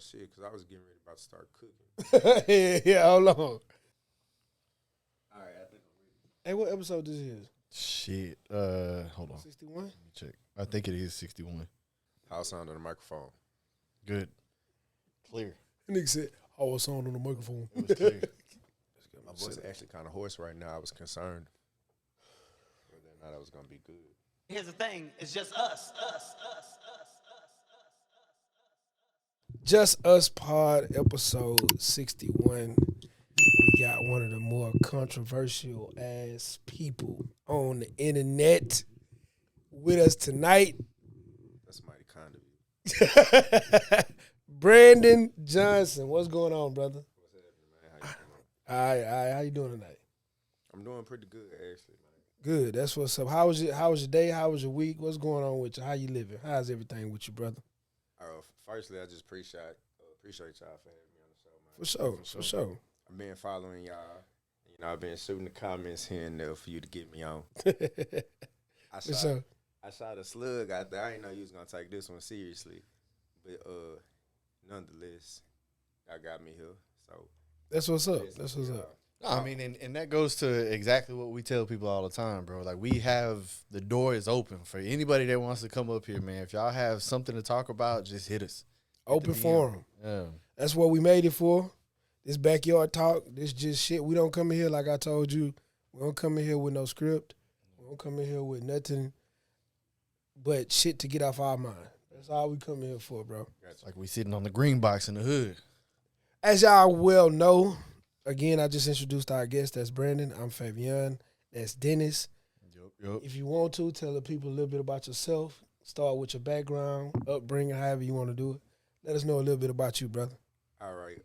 shit, because I was getting ready about to start cooking. yeah, hold on. All right, I think I'm ready. Hey, what episode this is? Shit. Hold on. 61? Let me check. I think it is 61. How it sound on the microphone? Good. Clear. Nigga said, I was on the microphone. It was clear. My voice is actually kind of hoarse right now. I was concerned whether or not that was going to be good. Here's the thing, it's just us. Just Us Pod, episode 61. We got one of the more controversial ass people on the internet with us tonight. That's mighty kind of you. Brandon Johnson. What's going on, brother? What's happening, man? How you doing? All right. How you doing tonight? I'm doing pretty good, actually, man. Good. That's what's up. How was your day? How was your week? What's going on with you? How you living? How's everything with you, brother? Firstly, I just appreciate y'all for having me on the show, man. For sure. I've been following y'all. You know, I've been shooting the comments here and there for you to get me on. I shot a slug out there. I didn't know you was gonna take this one seriously, but nonetheless, y'all got me here. So that's what's up. I mean, and that goes to exactly what we tell people all the time, bro. Like, we have the door is open for anybody that wants to come up here, man. If y'all have something to talk about, just hit us. Open forum. Yeah. That's what we made it for. This backyard talk. This just shit. We don't come in here like I told you. We don't come in here with no script. We don't come in here with nothing but shit to get off our mind. That's all we come in here for, bro. It's like we sitting on the green box in the hood. As y'all well know, again, I just introduced our guest. That's Brandon. I'm Fabian. That's Dennis. Yep. If you want to, tell the people a little bit about yourself. Start with your background, upbringing, however you want to do it. Let us know a little bit about you, brother. all right.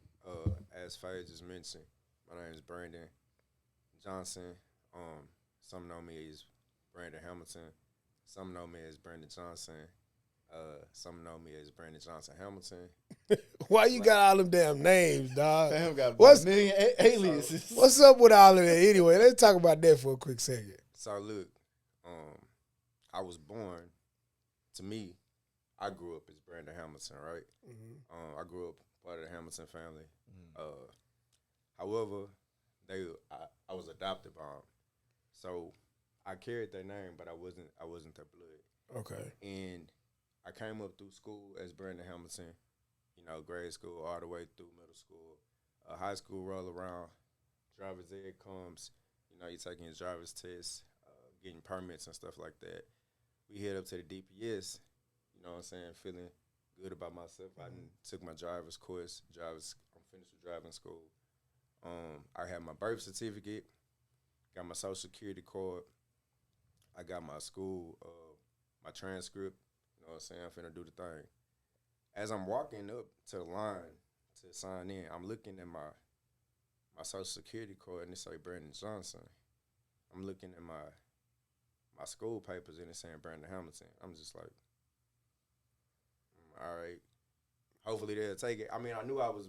As Faye just mentioned, my name is Brandon Johnson. Some know me as Brandon Hamilton. Some know me as Brandon Johnson. Some know me as Brandon Johnson Hamilton. Why you got all them damn names, dog? Fam got What's- a million aliases. What's up with all of that? Anyway, let's talk about that for a quick second. So look, I was born. To me, I grew up as Brandon Hamilton, right? Mm-hmm. I grew up part of the Hamilton family. However, I was adopted by them, so I carried their name, but I wasn't their blood. Okay. And I came up through school as Brandon Hamilton, you know, grade school all the way through middle school. High school roll around, driver's ed comes, you know, you're taking your driver's test, getting permits and stuff like that. We head up to the DPS, you know what I'm saying, feeling good about myself. I took my driver's course, I'm finished with driving school. I had my birth certificate, got my social security card, I got my school, my transcript, you know what I'm saying, I'm finna do the thing. As I'm walking up to the line to sign in, I'm looking at my social security card and it say Brandon Johnson. I'm looking at my school papers and it's saying Brandon Hamilton. I'm just like, all right, hopefully they'll take it. I mean, I knew I was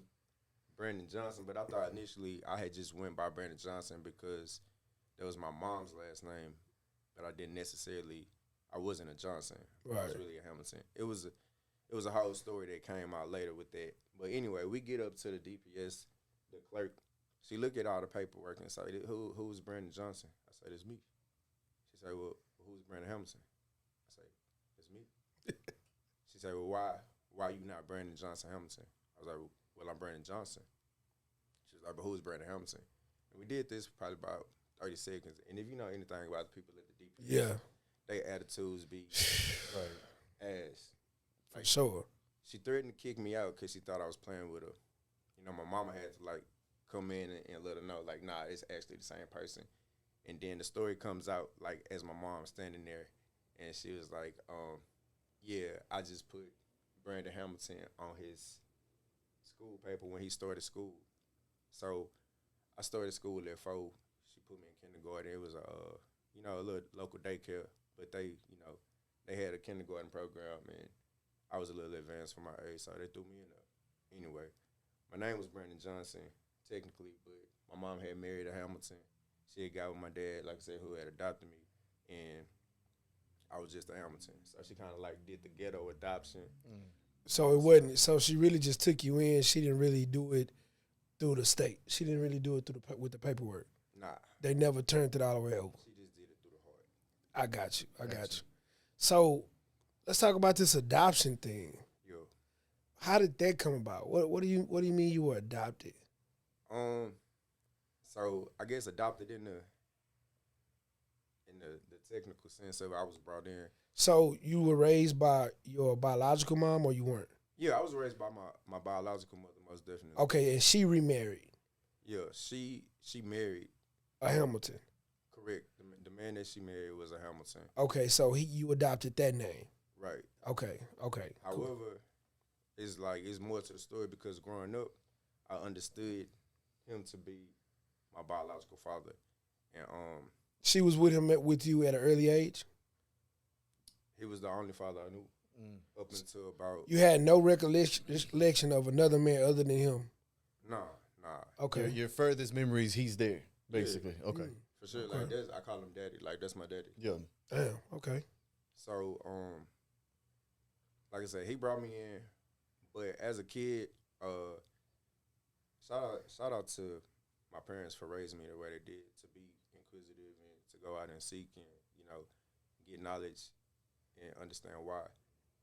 Brandon Johnson, but I thought initially I had just went by Brandon Johnson because that was my mom's last name, but I didn't necessarily, I wasn't a Johnson. Right. I was really a Hamilton. It was a whole story that came out later with that. But anyway, we get up to the DPS, the clerk, she look at all the paperwork and say, who's Brandon Johnson? I said, it's me. She said, well, who's Brandon Hamilton? I say, it's me. She said, well, why you not Brandon Johnson Hamilton? I was like, well, I'm Brandon Johnson. She was like, but who's Brandon Hamilton? And we did this probably about 30 seconds. And if you know anything about the people at the DPS, their attitudes be ass. For sure. She threatened to kick me out because she thought I was playing with her. You know, my mama had to, like, come in and let her know, like, nah, it's actually the same person. And then the story comes out, like, as my mom standing there, and she was like, yeah, I just put Brandon Hamilton on his school paper when he started school. So I started school at 4. She put me in kindergarten. It was a little local daycare, but they had a kindergarten program, and I was a little advanced for my age, so they threw me in there. Anyway, my name was Brandon Johnson, technically, but my mom had married a Hamilton. She had got with my dad, like I said, who had adopted me, and I was just a Hamilton. So she kind of like did the ghetto adoption. So it wasn't. So she really just took you in. She didn't really do it through the state. She didn't really do it with the paperwork. Nah, They never turned it all the way over. she just did it through the heart. I got you. I got you. So let's talk about this adoption thing. Yo, How did that come about? What do you mean you were adopted? so I guess adopted in the technical sense of I was brought in. So you were raised by your biological mom, or you weren't? Yeah, I was raised by my biological mother, most definitely. Okay, and she remarried Yeah, she married. a Hamilton. Correct. The man that she married was a Hamilton. Okay, so you adopted that name. Right. Okay. Cool. However, it's more to the story because growing up, I understood him to be my biological father, and She was with you at an early age. he was the only father I knew up until about You had no recollection of another man other than him. nah. Okay. Your furthest memories, he's there, basically. Okay. For sure. Okay. Like I call him daddy. Like that's my daddy. Yeah. Damn. Okay. So like I said, he brought me in, but as a kid, shout out to my parents for raising me the way they did, to be inquisitive and to go out and seek and get knowledge and understand why.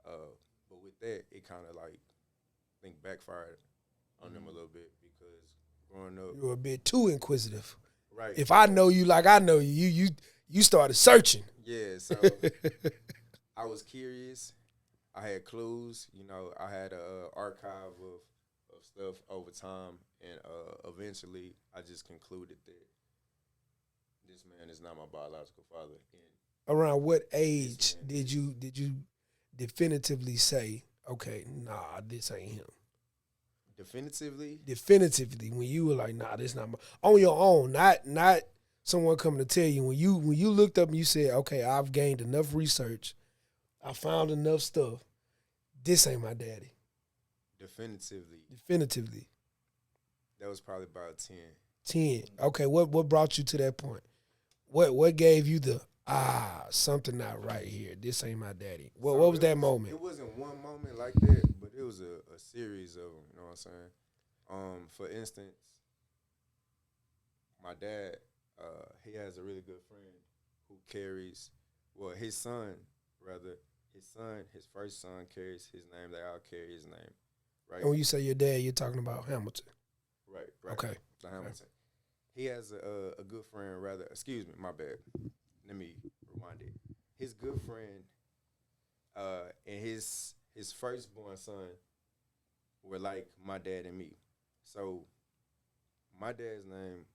But with that, it kind of like I think backfired on them a little bit because growing up, You were a bit too inquisitive. right? If I know you like I know you, you started searching. Yeah, so I was curious. I had clues. I had a archive of stuff over time, and eventually, I just concluded that this man is not my biological father. And Around what age did you definitively say, okay, nah, this ain't him? Definitively, when you were like, nah, this not my, on your own, not someone coming to tell you. When you looked up and you said, okay, I've gained enough research, I found enough stuff. This ain't my daddy. Definitively. That was probably about 10. 10. Okay, what brought you to that point? What gave you the something not right here? This ain't my daddy. What was that moment? It wasn't one moment like that, but it was a series of them. You know what I'm saying? For instance, my dad, he has a really good friend who carries, his son, his first son carries his name. They all carry his name, right? And when you say your dad, you're talking about Hamilton. Right. Okay. The Hamilton. He has a good friend, excuse me, my bad. Let me rewind it. His good friend and his firstborn son were like my dad and me. So my dad's name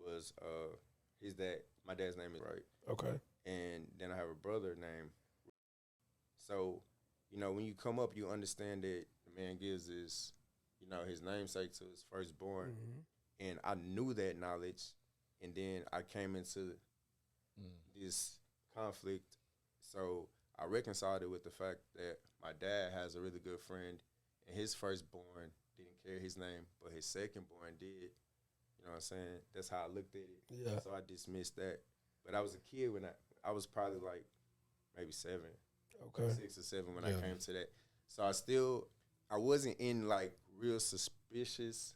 was my dad's name is right. Okay. And then I have a brother named. So, when you come up, you understand that the man gives his namesake to his firstborn. Mm-hmm. And I knew that knowledge. And then I came into this conflict. So I reconciled it with the fact that my dad has a really good friend, and his firstborn didn't carry his name, but his secondborn did. You know what I'm saying? That's how I looked at it. Yeah. So I dismissed that. But I was a kid when I was probably like maybe 7. Okay. 6 or 7 when I came to that. So I wasn't in like real suspicious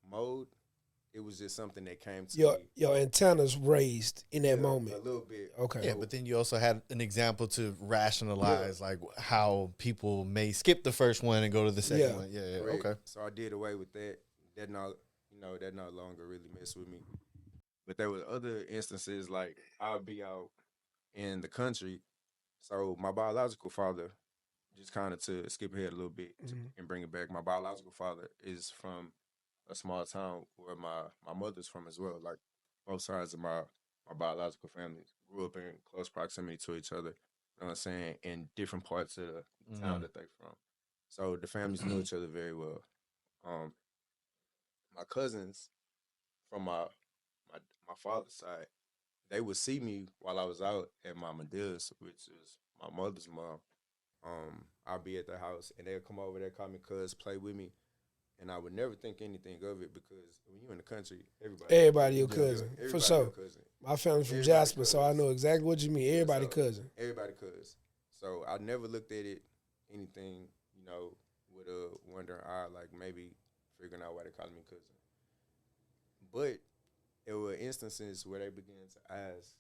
mode. It was just something that came to me. Your antennas raised in that moment. A little bit. Okay. Yeah, but then you also had an example to rationalize like how people may skip the first one and go to the second one. Yeah. Correct. Okay. So I did away with that. That no longer really messed with me. But there were other instances like I'll be out in the country. So my biological father, just kind of to skip ahead a little bit and bring it back, my biological father is from a small town where my mother's from as well. Like both sides of my biological family grew up in close proximity to each other. You know what I'm saying? In different parts of the town that they're from. So the families knew each other very well. My cousins from my father's side, they would see me while I was out at my Medilla's, which is my mother's mom. I'll be at their house and they'll come over there, call me cuz, play with me. And I would never think anything of it because when you're in the country, everybody your cousin. Everybody For sure. your cousin. My family's from Everybody Jasper, so I know exactly what you mean. Everybody cousin. Everybody cousin. So I never looked at it anything, with a wondering eye, like maybe figuring out why they call me cousin. But there were instances where they began to ask,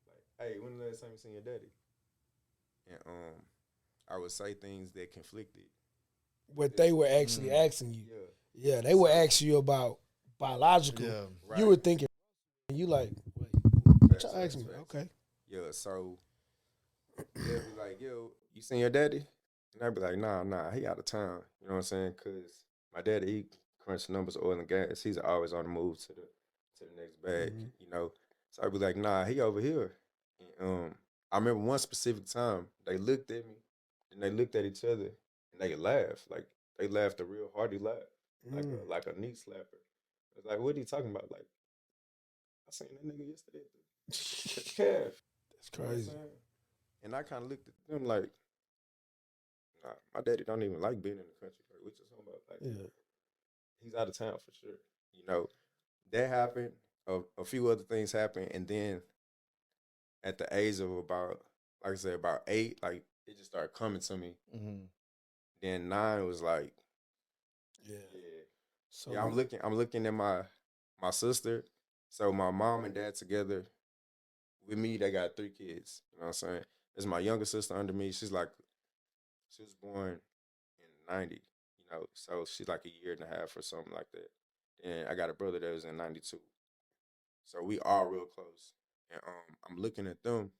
like, "Hey, when the last time you seen your daddy?" And I would say things that conflicted. What they were actually asking you. Yeah, Yeah, they were asking you about biological. Yeah. right. You were thinking, you like, wait, what Facts, y'all asking me? facts. Okay. Yeah, so they'll be like, "Yo, you seen your daddy?" And I'd be like, "Nah, he out of town." You know what I'm saying? Because my daddy, he crunch numbers, oil and gas. He's always on the move to the next bag. Mhm. You know, so I'd be like, "Nah, he over here." And, I remember one specific time they looked at me, and they looked at each other, and they laughed. Like they laughed a real hearty laugh, like a knee slapper. I was like, "What are you talking about?" Like, I seen that nigga yesterday at the calf. That's You know what I'm crazy. saying? And I kind of looked at them like, nah, my daddy don't even like being in the country. Like, what you talking about? Like, Yeah. he's out of town for sure. You know, that happened. A few other things happened, and then at the age of about, like I said, about 8, like it just started coming to me. Mm-hmm. Then 9 was like, Yeah. yeah, So yeah. I'm looking at my sister. So my mom and dad together. With me, they got 3 kids. You know what I'm saying? There's my younger sister under me. She was born in 90, you know, so she's like a year and a half or something like that. And I got a brother that was in 92. So we are real close. And I'm looking at them.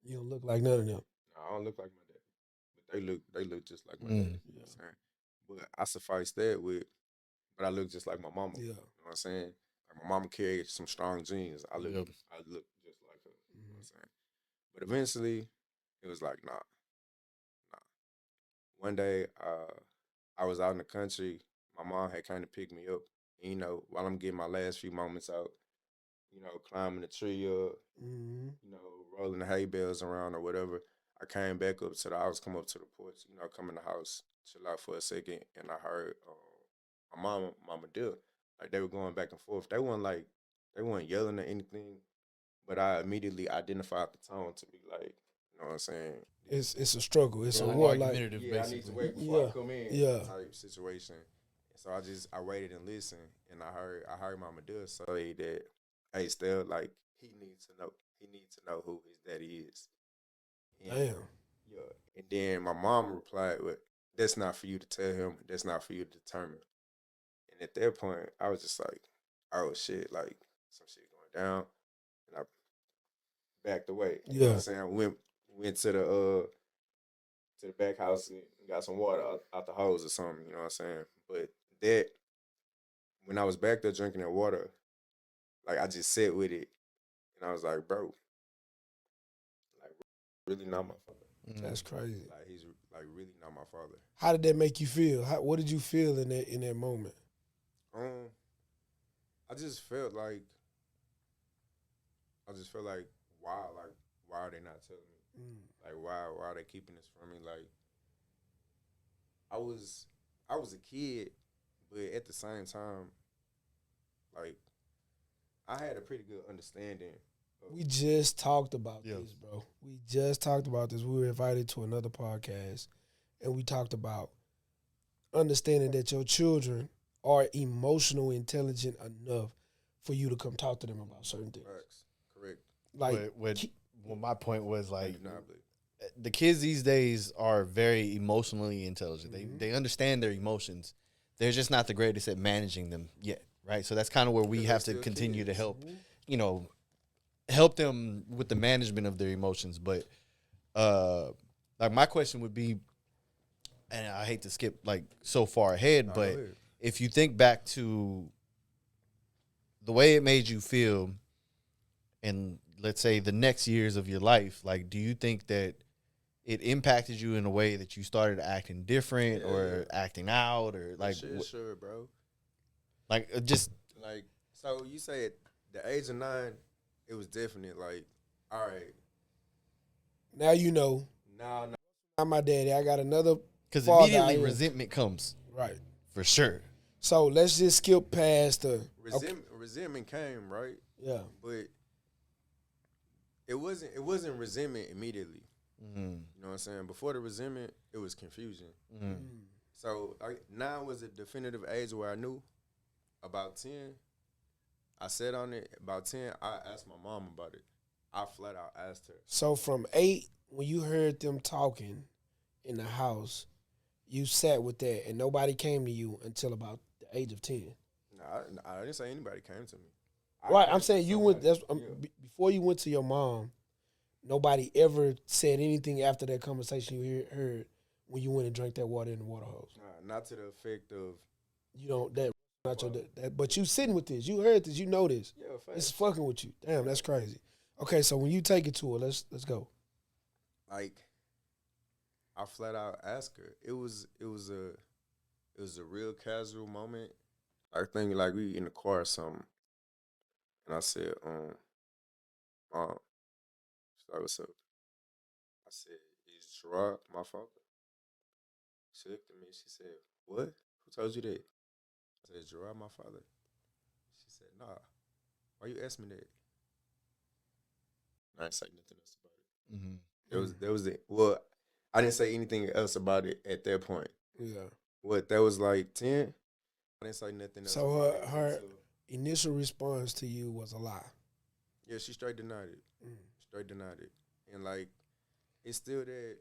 you don't look like none of them. No, I don't look like my daddy. But they look just like my Mm. daddy. You know what I'm saying? But I suffice that with, but I look just like my mama. Yeah. You know what I'm saying? Like my mama carried some strong genes. Yep. I look just like her. You know what I'm saying? But eventually it was like, nah. One day, I was out in the country. My mom had kind of picked me up. And, you know, while I'm getting my last few moments out, you know, climbing the tree up, Mm-hmm. you know, rolling the hay bales around or whatever. I came back up to the house, come up to the porch, you know, come in the house, chill out for a second, and I heard my mama deal. Like they were going back and forth. They weren't yelling or anything, but I immediately identified the tone to be like, you know what I'm saying? It's a struggle. It's Yeah, a like war. Like, argumentative, Yeah, I need to basically. wait before yeah, I come in. yeah. Type situation. So I waited and listened, and I heard Mama Dill say that, hey, still like he needs to know who his daddy is. And, Damn. yeah, and then my mom replied with, "That's not for you to tell him. That's not for you to determine." And at that point, I was just like, "Oh shit!" Like some shit going down, and I backed away. You know what Yeah. I'm saying? I went to the back house and got some water out the hose or something, you know what I'm saying? But that, when I was back there drinking that water, like I just sat with it and I was like, bro, like really not my father. That's crazy. Like he's like really not my father. How did that make you feel? What did you feel in that moment? Um, I just felt like why are they not telling me? Like why are they keeping this from me? Like I was I was a kid, but at the same time, like I had a pretty good understanding. We just talked about Yeah. this, bro. We just talked about this. We were invited to another podcast, and we talked about understanding that your children are emotional intelligent enough for you to come talk to them about certain things. Facts. Correct. Like, Well, my point was like Undeniably. the kids these days are very emotionally intelligent. Mhm. They understand their emotions. They're just not the greatest at managing them yet, right? So that's kind of where we Because have they're to still continue to kids. help, you know, help them with the management of their emotions. But like my question would be, and I hate to skip like so far ahead, Nah, but go ahead. if you think back to the way it made you feel in, let's say, the next years of your life, like, do you think that it impacted you in a way that you started acting different or acting out or like, Sure, bro. just Like, so you say at the age of 9, it was definite. Like, all right, now you know, now, I'm my daddy. I got another because father immediately out here. resentment comes Right. for sure. So let's just skip past the resentment came, right? Yeah. But it wasn't resentment immediately. Mm-hmm. You know what I'm saying? Before the resentment, it was confusion. Mm. So now was a definitive age where I knew. About 10, I said on it. About 10, I asked my mom about it. I flat out asked her. So from 8, when you heard them talking in the house, you sat with that, and nobody came to you until about the age of 10. No, I didn't say anybody came to me. Right, I'm saying you went. Before you went to your mom. Nobody ever said anything after that conversation you heard when you went and drank that water in the water hose. Not to the effect of you don't that not your that, but you sitting with this. You heard this. You know this. Yeah, it's fucking with you. Damn, that's crazy. Okay, so when you take it to her, let's go. Like, I flat out asked her. It was a real casual moment. I think like we in the car or something, and I said, Mom, she's like, what's up? I said, is Gerard my father? She looked at me. She said, what? Who told you that? I said, Gerard my father. She said, nah. Why you ask me that? I didn't say nothing else about it. Mm-hmm. That was it. Well, I didn't say anything else about it at that point. Yeah. What, that was like 10? I didn't say nothing else. So her initial response to you was a lie. Yeah, she straight denied it. Straight denied it. And like, it's still that.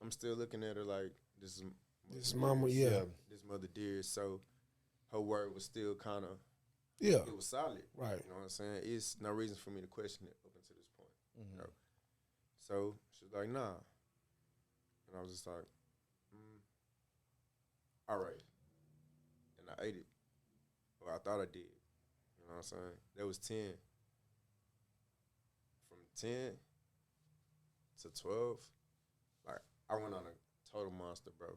I'm still looking at her like, this is mama, yeah. This mother dear. So her word was still kind of, yeah. It was solid. Right. You know what I'm saying? It's no reason for me to question it up until this point. Mm-hmm. You know? So she was like, nah. And I was just like, all right. And I ate it. Or I thought I did. You know what I'm saying? That was 10. From 10 to 12, like, I went on a total monster, bro.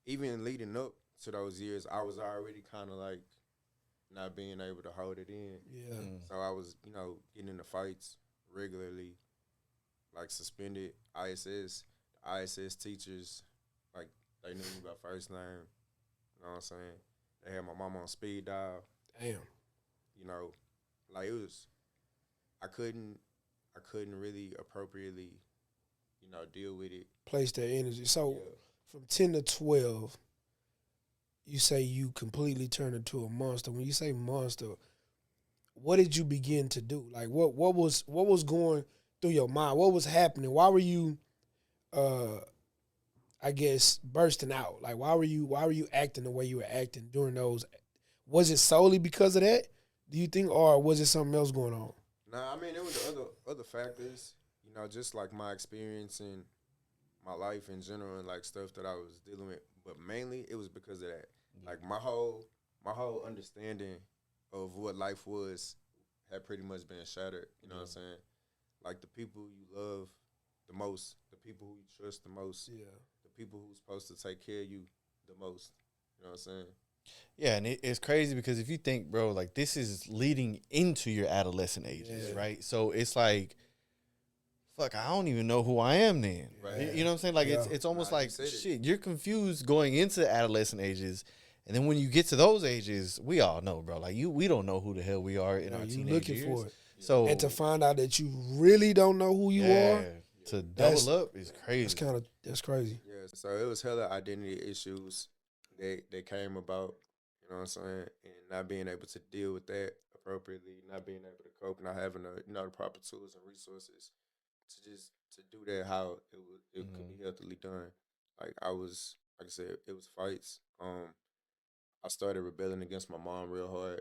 Even leading up to those years, I was already kind of like not being able to hold it in. Yeah. So I was, getting into fights regularly, like suspended ISS. The ISS teachers, like, they knew me by first name. You know what I'm saying? They had my mom on speed dial. Damn. Like it was, I couldn't really appropriately, deal with it. Place that energy. So from 10 to 12, you say you completely turned into a monster. When you say monster, what did you begin to do? Like what was going through your mind? What was happening? Why were you I guess bursting out? Like why were you acting the way you were acting during those? Was it solely because of that, do you think, or was it something else going on? Nah, I mean it was the other factors, just like my experience in my life in general and like stuff that I was dealing with. But mainly it was because of that. Like my whole understanding of what life was had pretty much been shattered. You know what I'm saying? Like the people you love the most, the people who you trust the most, the people who's supposed to take care of you the most. You know what I'm saying? Yeah, and it's crazy because if you think, bro, like this is leading into your adolescent ages, right? So it's like, fuck, I don't even know who I am then. Right. You know what I'm saying? Like it's almost like shit. You're confused going into adolescent ages, and then when you get to those ages, we all know, bro. Like we don't know who the hell we are in our teenage years. For it. So and to find out that you really don't know who you are, to double up is crazy. That's crazy. Yeah. So it was hella identity issues that came about. You know what I'm saying? And not being able to deal with that appropriately, not being able to cope, not having the proper tools and resources to do that how it could be healthily done. Like I said, it was fights. I started rebelling against my mom real hard.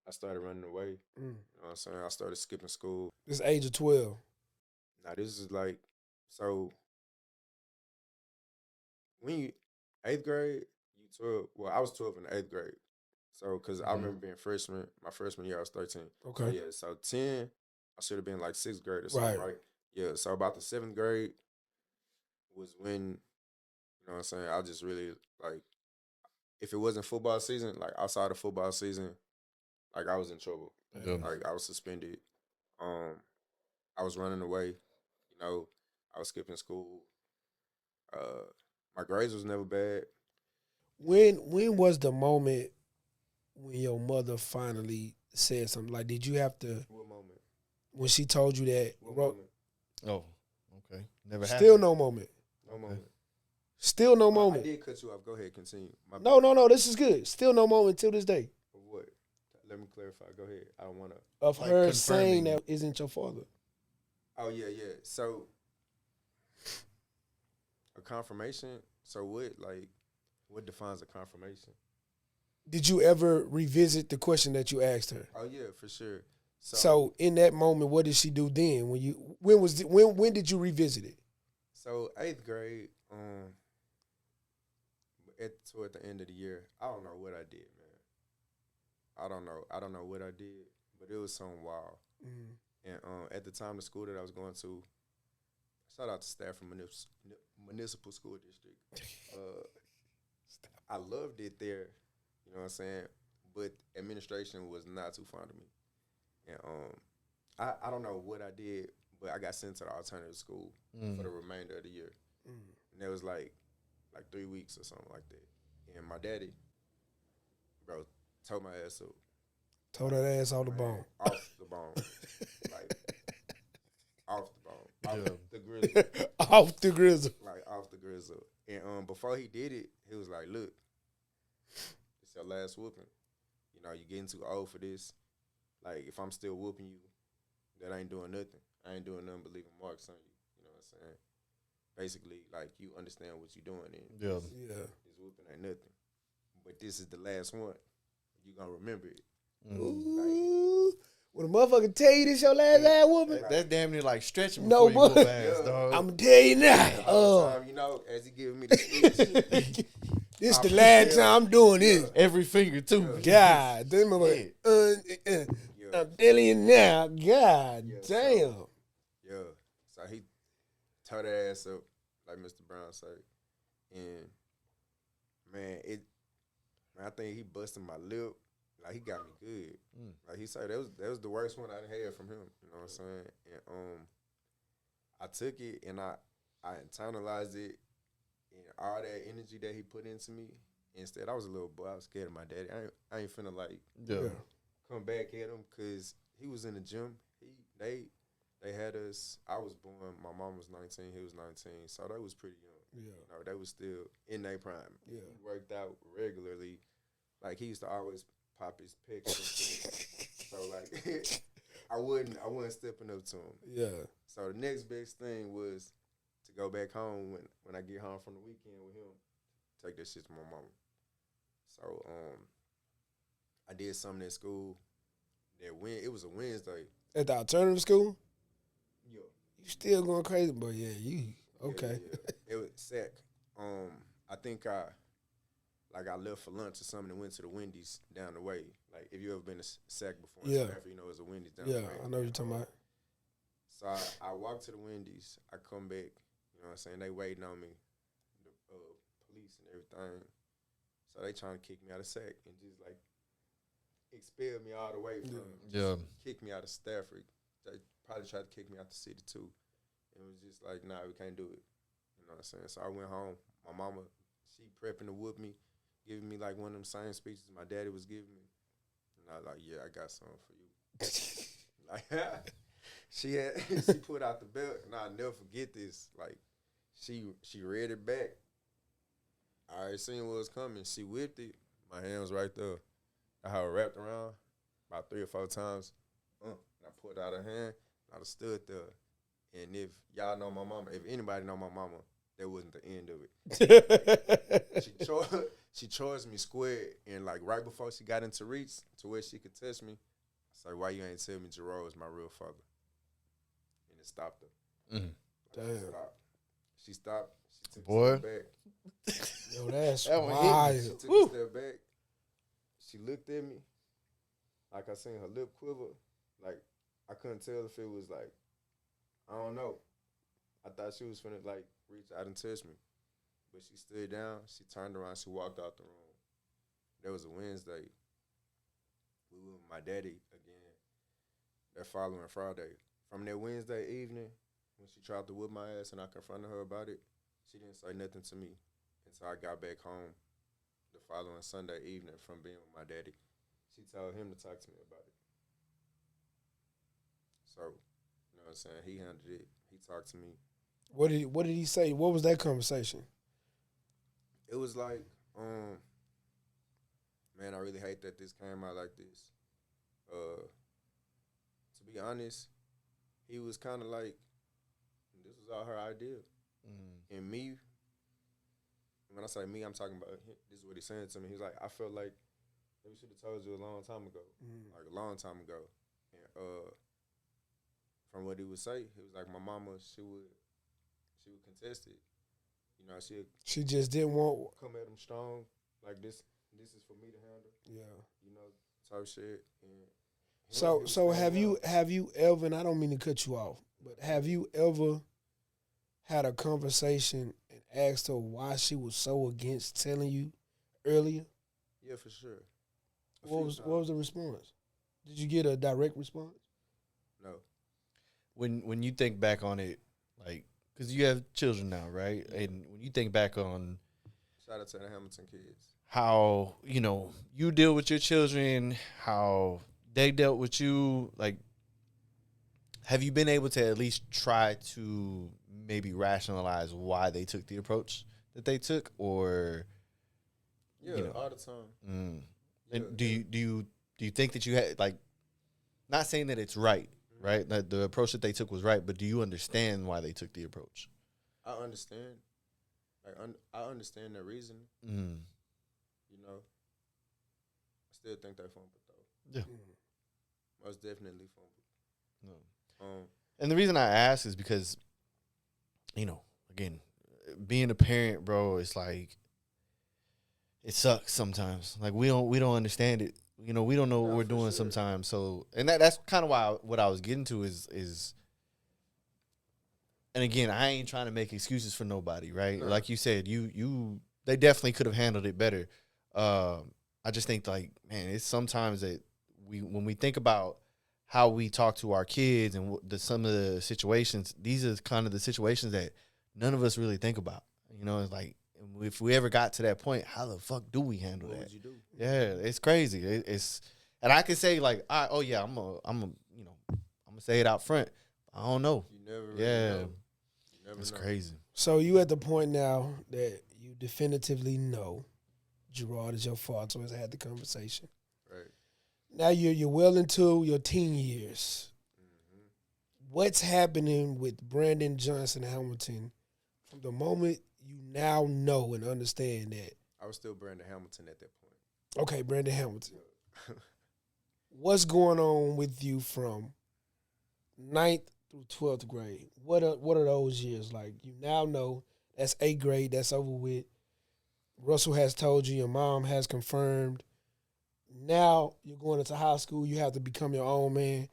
I started running away. You know what I'm saying? I started skipping school. This age of 12. Now this is like, so when you 8th grade, you 12. Well, I was 12 in the 8th grade. So, because I remember being freshman, my freshman year, I was 13. Okay. So, yeah, so 10, I should have been like 6th grade or something, right? Yeah, so about the 7th grade was when, you know what I'm saying, I just really, like, if it wasn't football season, like outside of football season, like I was in trouble. Like I was suspended. I was running away. I was skipping school. My grades was never bad. When was the moment when your mother finally said something? Like, did you have to? What moment? When she told you that? What moment? Oh, okay. Never happened. Still no moment. No moment. Still no I moment. did cut you off. Go ahead, continue. No. This is good. Still no moment till this day Of what? Let me clarify. Go ahead. I don't want to. of Like her confirming. saying that isn't your father. Oh yeah. So a confirmation. So what? Like, what defines a confirmation? Did you ever revisit the question that you asked her? Oh yeah, for sure. So in that moment, what did she do then? When did you revisit it? So 8th grade, toward the end of the year, I don't know what I did, man. I don't know what I did, but it was something wild. And at the time, the school that I was going to, shout out to Stafford Municipal School District. I loved it there, you know what I'm saying? But administration was not too fond of me. And I don't know what I did, but I got sent to the alternative school for the remainder of the year. And it was like 3 weeks or something like that. And my daddy, bro, told my ass up. Told that ass off the bone. Off the bone. Like, off the bone. Off the grizzle. Off the grizzle. Like, off the grizzle. And before he did it, he was like, look, it's your last whooping. You know, you're getting too old for this. Like, if I'm still whooping you, that ain't doing nothing. I ain't doing nothing but leaving marks on you. You know what I'm saying? Basically, like, you understand what you're doing. And this whooping ain't nothing. But this is the last one. You gonna remember it. Ooh. When a motherfucker tell you this your last ass whooping, That's damn near like stretching No, before you but- whoop ass, dog. I'm gonna tell you now. Time, you know, as he giving me the speech. This the last time I'm doing this. Every finger too. God, this motherfucker. I'm telling you now. God damn. Yeah. So he tore that ass up, like Mr. Brown said. And man, I think he busted my lip. Like, he got me good. Like he said, that was the worst one I had from him. You know what I'm saying? And I took it and I internalized it, and all that energy that he put into me. Instead, I was a little boy. I was scared of my daddy. I ain't finna like come back at him because he was in the gym. They had us. I was born. My mom was 19. He was 19. So they was pretty young. Yeah. You know, they was still in their prime. Yeah. He worked out regularly. Like, he used to always pop his pecs. So like, I wasn't stepping up to him. Yeah. So the next best thing was to go back home when I get home from the weekend with him. Take that shit to my mama. So I did something at school. It was a Wednesday. At the alternative school? Yeah. You still going crazy, but yeah, you okay. Yeah. It was SAC. I think I left for lunch or something and went to the Wendy's down the way. Like, if you ever been to SAC before in Stafford, you know there's a Wendy's down the way. Yeah, I know what you're talking about. So I walked to the Wendy's. I come back. You know what I'm saying? They waiting on me. The police and everything. So they trying to kick me out of SAC and just like expel me all the way from kick me out of Stafford. They probably tried to kick me out the city too. And it was just like, nah, we can't do it. You know what I'm saying? So I went home. My mama, she prepping to whoop me, giving me like one of them same speeches my daddy was giving me. And I was like, yeah, I got something for you. Like, she put out the belt, and I'll never forget this. Like, she read it back. I already seen what was coming. She whipped it. My hand was right there. I had it wrapped around about 3 or 4 times. And I put out her hand. I just stood there. And if y'all know my mama, if anybody know my mama, that wasn't the end of it. She charged me square, and like right before she got into reach to where she could touch me, I said, "Why you ain't tell me Jerome is my real father?" And it stopped her. Damn. She stopped. She took Boy. a step back. Yo, that's That one hit wild. me. She took a step back. She looked at me. Like, I seen her lip quiver. Like, I couldn't tell if it was like, I don't know. I thought she was finna like reach out and touch me. But she stood down, she turned around, she walked out the room. That was a Wednesday. We were with my daddy again that following Friday. From that Wednesday evening, when she tried to whip my ass and I confronted her about it, she didn't say nothing to me until I got back home the following Sunday evening from being with my daddy. She told him to talk to me about it. So, you know what I'm saying? He handled it. He talked to me. What did he say? What was that conversation? It was like, man, I really hate that this came out like this. To be honest, he was kind of like, this was all her idea. And me, when I say me, I'm talking about him. This is what he's saying to me. He's like, I felt like we should have told you a long time ago, like a long time ago. And from what he would say, he was like, my mama, she would contest it. You know, She just didn't want. come at him strong, like this. This is for me to handle. Yeah. You know, type shit. And So have you ever? And I don't mean to cut you off, but have you ever had a conversation and asked her why she was so against telling you earlier? Yeah, for sure. What was the response? Did you get a direct response? No. When you think back on it, like, because you have children now, right? And when you think back on Shout out to the Hamilton kids. how, you deal with your children, how they dealt with you, like, have you been able to at least try to maybe rationalize why they took the approach that they took, or Yeah, all the time. Yeah, and do you think that you had, like, not saying that it's right, right? That the approach that they took was right, but do you understand why they took the approach? I understand. Like, I understand their reason. Mm. You know, I still think they fumbled though. Yeah. Most definitely fumbled. No. And the reason I ask is because, again, being a parent, bro, it's like, it sucks sometimes. Like, we don't understand it. We don't know what we're doing sometimes. So, and that's kind of what I was getting to is, and again, I ain't trying to make excuses for nobody, right? No. Like you said, they definitely could have handled it better. I just think, like, man, it's sometimes that when we think about how we talk to our kids and some of the situations, these are kind of the situations that none of us really think about. It's like, if we ever got to that point, how the fuck do we handle that? What would you do? Yeah, it's crazy. And I can say, like, I'm gonna say it out front. I don't know. You never really know. It's crazy. So you at the point now that you definitively know Gerard is your father, so has had the conversation. Right. Now you're well into your teen years. Mm-hmm. What's happening with Brandon Johnson Hamilton from the moment you now know and understand that? I was still Brandon Hamilton at that point. Okay, Brandon Hamilton. What's going on with you from 9th through 12th grade? What are those years like? You now know that's 8th grade, that's over with. Russell has told you, your mom has confirmed. Now you're going into high school, you have to become your own man.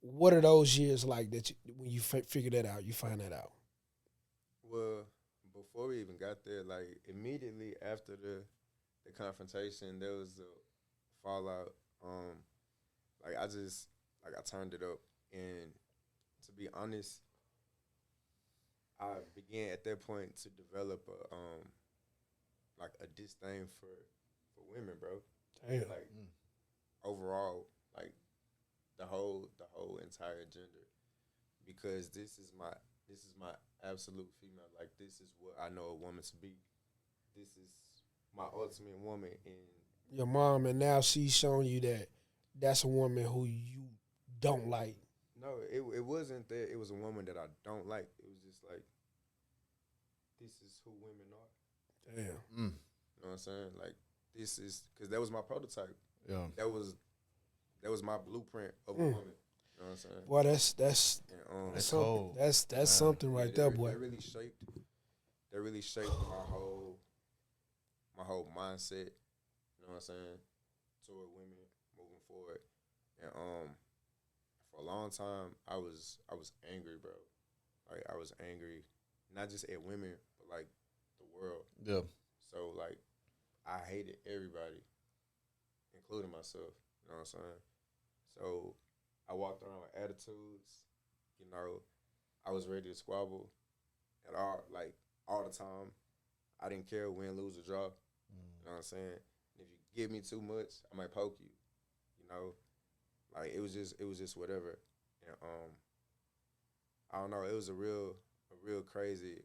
What are those years like that when you figure that out, you find that out? Well, before we even got there, like, immediately after the confrontation, there was a fallout. I turned it up, and to be honest, I began at that point to develop a disdain for women, bro. Damn. Like, overall, like, the whole entire gender, because this is my absolute female. Like, this is what I know a woman to be. This is my ultimate woman. And your mom, and now she's showing you that that's a woman who you don't like. No, it wasn't that. It was a woman that I don't like. It was just like, this is who women are. Damn. You know what I'm saying? Like, this is, because that was my prototype. Yeah. That was my blueprint of a woman. You know what I'm saying? Boy, that's something. cold. That's something right there, boy. That really shaped my whole mindset. You know what I'm saying? Toward women moving forward. And for a long time, I was angry, bro. Like, I was angry, not just at women, but like the world. Yeah. So, like, I hated everybody, including myself. You know what I'm saying? So I walked around with attitudes. I was ready to squabble at all the time. I didn't care win, lose, or draw. You know what I'm saying? If you give me too much, I might poke you. Like, it was just whatever. And I don't know. It was a real real crazy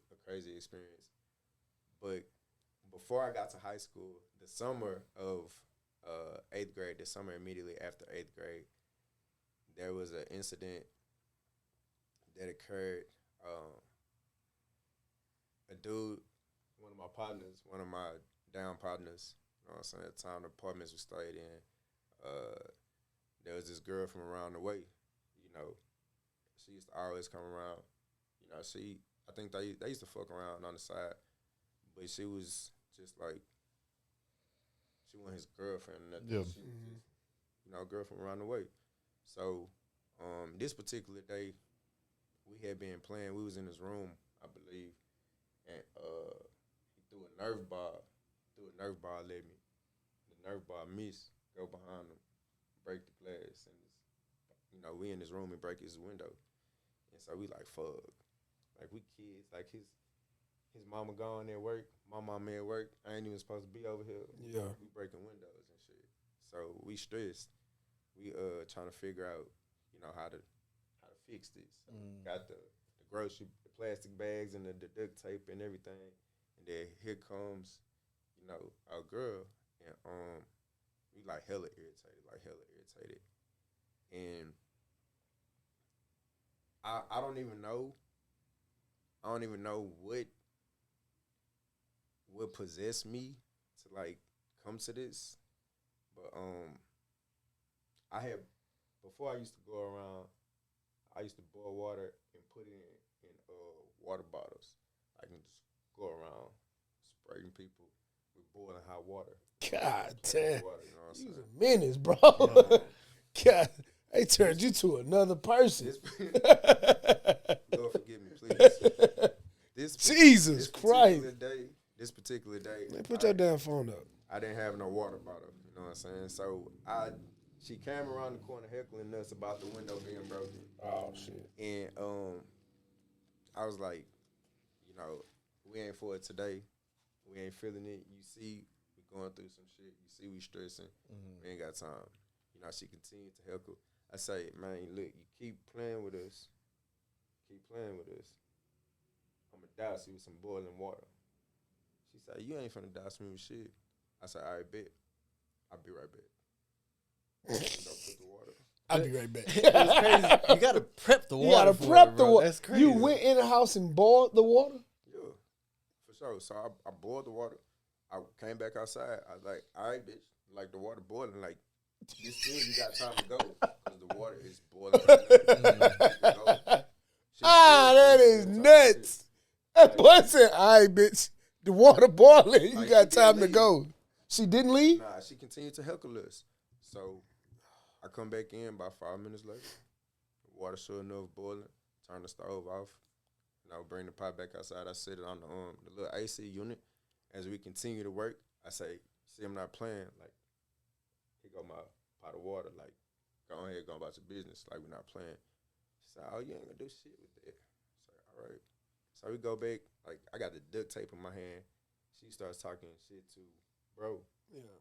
experience. But before I got to high school, the summer of 8th grade, the summer immediately after 8th grade, there was an incident that occurred. A dude, one of my partners, one of my down partners, you know what I'm saying, at the time the apartments we stayed in, there was this girl from around the way, you know, she used to always come around, you know, I think they used to fuck around on the side, but she was just like, she wasn't his girlfriend or nothing. Yeah. She was just, you know, a girl from around the way. So, this particular day, we had been playing, we was in his room, I believe, and he threw a nerf ball at me. The nerf ball missed, go behind him, break the glass, and you know, we in his room and break his window. And so we like, fuck. Like, we kids, like his mama gone at work, my mama at work, I ain't even supposed to be over here. Yeah. We breaking windows and shit. So we stressed. We trying to figure out, you know, how to fix this. So got the grocery, the plastic bags and the duct tape and everything. And then here comes, you know, our girl, and we like hella irritated. And I don't even know what possessed me to like come to this. But I had, before I used to go around, I used to boil water and put it in water bottles. I can just go around spraying people with boiling hot water. God damn. Water, you know what I'm You saying? was a menace, bro. God, they turned you to another person. Lord forgive me, please. Jesus Christ. This particular day. Man, put your damn phone up. I didn't have no water bottle, you know what I'm saying? So she came around the corner heckling us about the window being broken. Oh, shit. And I was like, you know, we ain't for it today. We ain't feeling it. You see, we going through some shit. You see, we stressing. We ain't got time. You know, she continued to heckle. I say, man, look, you keep playing with us. I'm going to douse you with some boiling water. She said, you ain't finna douse me with shit. I said, all right, bet. I'll be right back. Go put the water. I'll be right back. It's crazy. You gotta prep the water. You gotta for prep it, the bro. water. That's crazy. You went in the house and boiled the water? Yeah, for sure. So I boiled the water. I came back outside. I was like, all right, bitch. Like, the water boiling. Like, this thing, you got time to go. Because the water is boiling. That is nuts. That boy said, all right, bitch. The water boiling. You Like, got she time didn't to go. She didn't leave? Nah, she continued to heckle us. So I come back in about 5 minutes later. The water sure enough boiling. Turn the stove off. And I bring the pot back outside. I set it on the little AC unit. As we continue to work, I say, see, I'm not playing. Like, here go my pot of water. Like, go ahead, go about your business. Like, we're not playing. She said, oh, you ain't gonna do shit with that. I said, all right. So we go back. Like, I got the duct tape in my hand. She starts talking shit to bro. Yeah.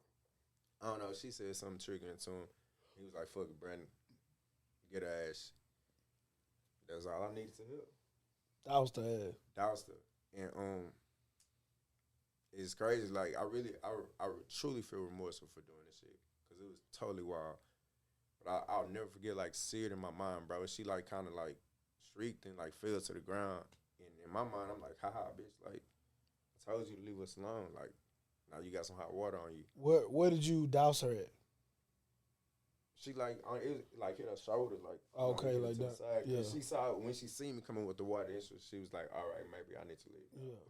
I don't know. She said something triggering to him. He was like, fuck it, Brandon. Get her ass. That's all I needed to hear. Doused her ass. Doused her. And it's crazy. Like, I truly feel remorseful for doing this shit. Because it was totally wild. But I'll never forget, like, see it in my mind, bro. She, like, kind of, like, shrieked and, like, fell to the ground. And in my mind, I'm like, haha, bitch. Like, I told you to leave us alone. Like, now you got some hot water on you. Where did you douse her at? She like it like hit her shoulder, like okay, like that. Side. Yeah. She saw when she seen me coming with the water issue, she was like, "All right, maybe I need to leave." Yeah,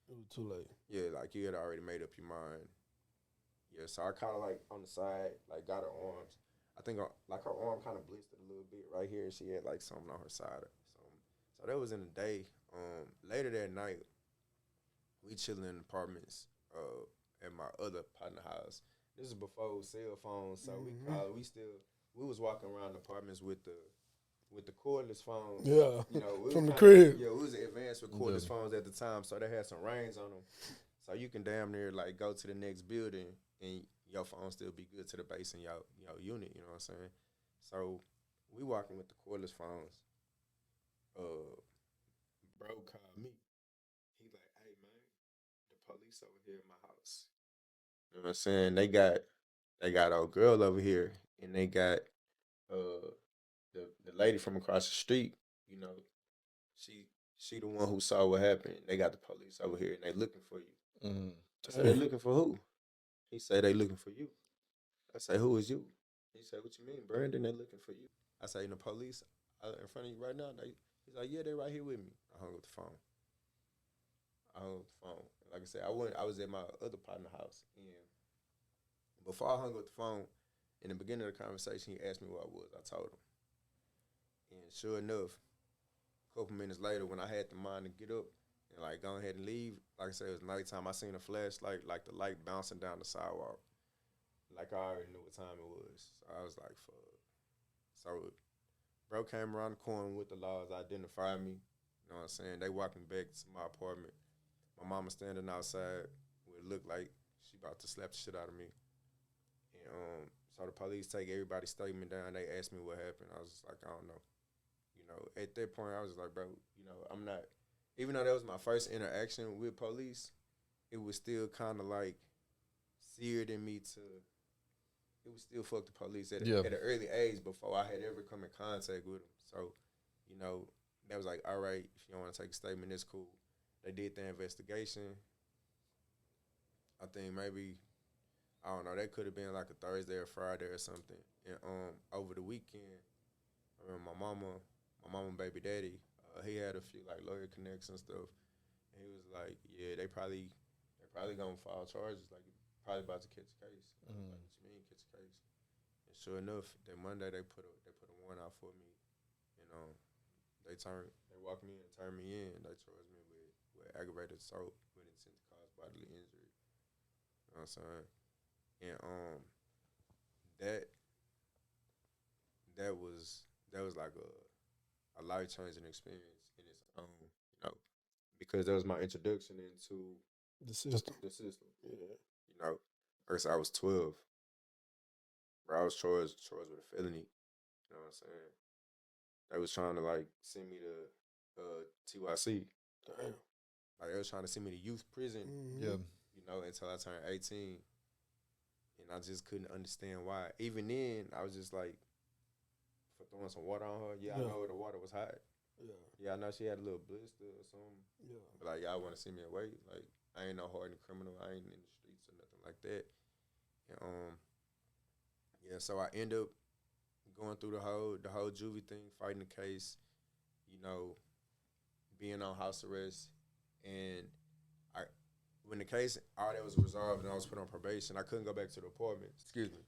it was too late. Yeah, like you had already made up your mind. Yeah, so I kind of like on the side, like got her arms. I think like her arm kind of blistered a little bit right here. She had like something on her side. So that was in the day. Later that night, we chilling in apartments at my other partner house. This is before cell phones, so we was walking around the apartments with the cordless phones. Yeah, you know, from the crib. Yeah, we was advanced with cordless phones at the time, so they had some rings on them. So you can damn near like go to the next building and your phone still be good to the base in your unit. You know what I'm saying? So we walking with the cordless phones. bro called me. He like, hey man, the police over here in my house. You know what I'm saying? They got old girl over here, and they got uh the lady from across the street. You know, she she the one who saw what happened. They got the police over here, and they looking for you. Mm. I said, they looking for who? He said, they looking for you. I say, who is you? He said, what you mean, Brandon? They looking for you. I say, the police in front of you right now. He's like, yeah, they right here with me. I hung up the phone. Like I said, I was at my other partner house, and before I hung up the phone, in the beginning of the conversation, he asked me where I was. I told him, and sure enough, a couple minutes later, when I had the mind to get up and like go ahead and leave, like I said, it was nighttime. I seen a flashlight, like the light bouncing down the sidewalk. Like I already knew what time it was. So I was like, fuck. So bro came around the corner with the laws, identified me. You know what I'm saying? They walking back to my apartment. My mama standing outside. It looked like she about to slap the shit out of me. And so the police take everybody's statement down. They asked me what happened. I was just like, I don't know. You know, at that point, I was like, bro, you know, I'm not. Even though that was my first interaction with police, it was still kind of like seared in me to. It was still fuck the police at Yeah. at an early age before I had ever come in contact with them. So, you know, that was like, all right, if you don't want to take a statement, it's cool. They did the investigation. I think maybe I don't know. That could have been like a Thursday or Friday or something. And over the weekend, I remember my mama, baby daddy, he had a few like lawyer connects and stuff. And he was like, yeah, they probably gonna file charges. Like probably about to catch a case. And I was like, what you mean catch a case? And sure enough, that Monday they put a warrant out for me. And they walked me in and turned me in. They charged me with aggravated assault with intent to cause bodily injury. You know what I'm saying? And that that was like a life changing experience in its own, you know, because that was my introduction into The system. the system. Yeah. You know, first I was 12, bro. I was charged with a felony. You know what I'm saying? They was trying to like send me to TYC. Damn. Like they was trying to send me to youth prison. Mm-hmm. Yeah. You know, until I turned 18, and I just couldn't understand why. Even then, I was just like, for throwing some water on her. Yeah, I Yeah. know the water was hot. Yeah. Yeah, I know she had a little blister or something. Yeah. But like, y'all want to see me away? Like, I ain't no hardened criminal. I ain't in the streets or nothing like that. And yeah. So I end up going through the whole juvie thing, fighting the case. You know, being on house arrest, and I when the case all that was resolved and I was put on probation, I couldn't go back to the apartment. Excuse me.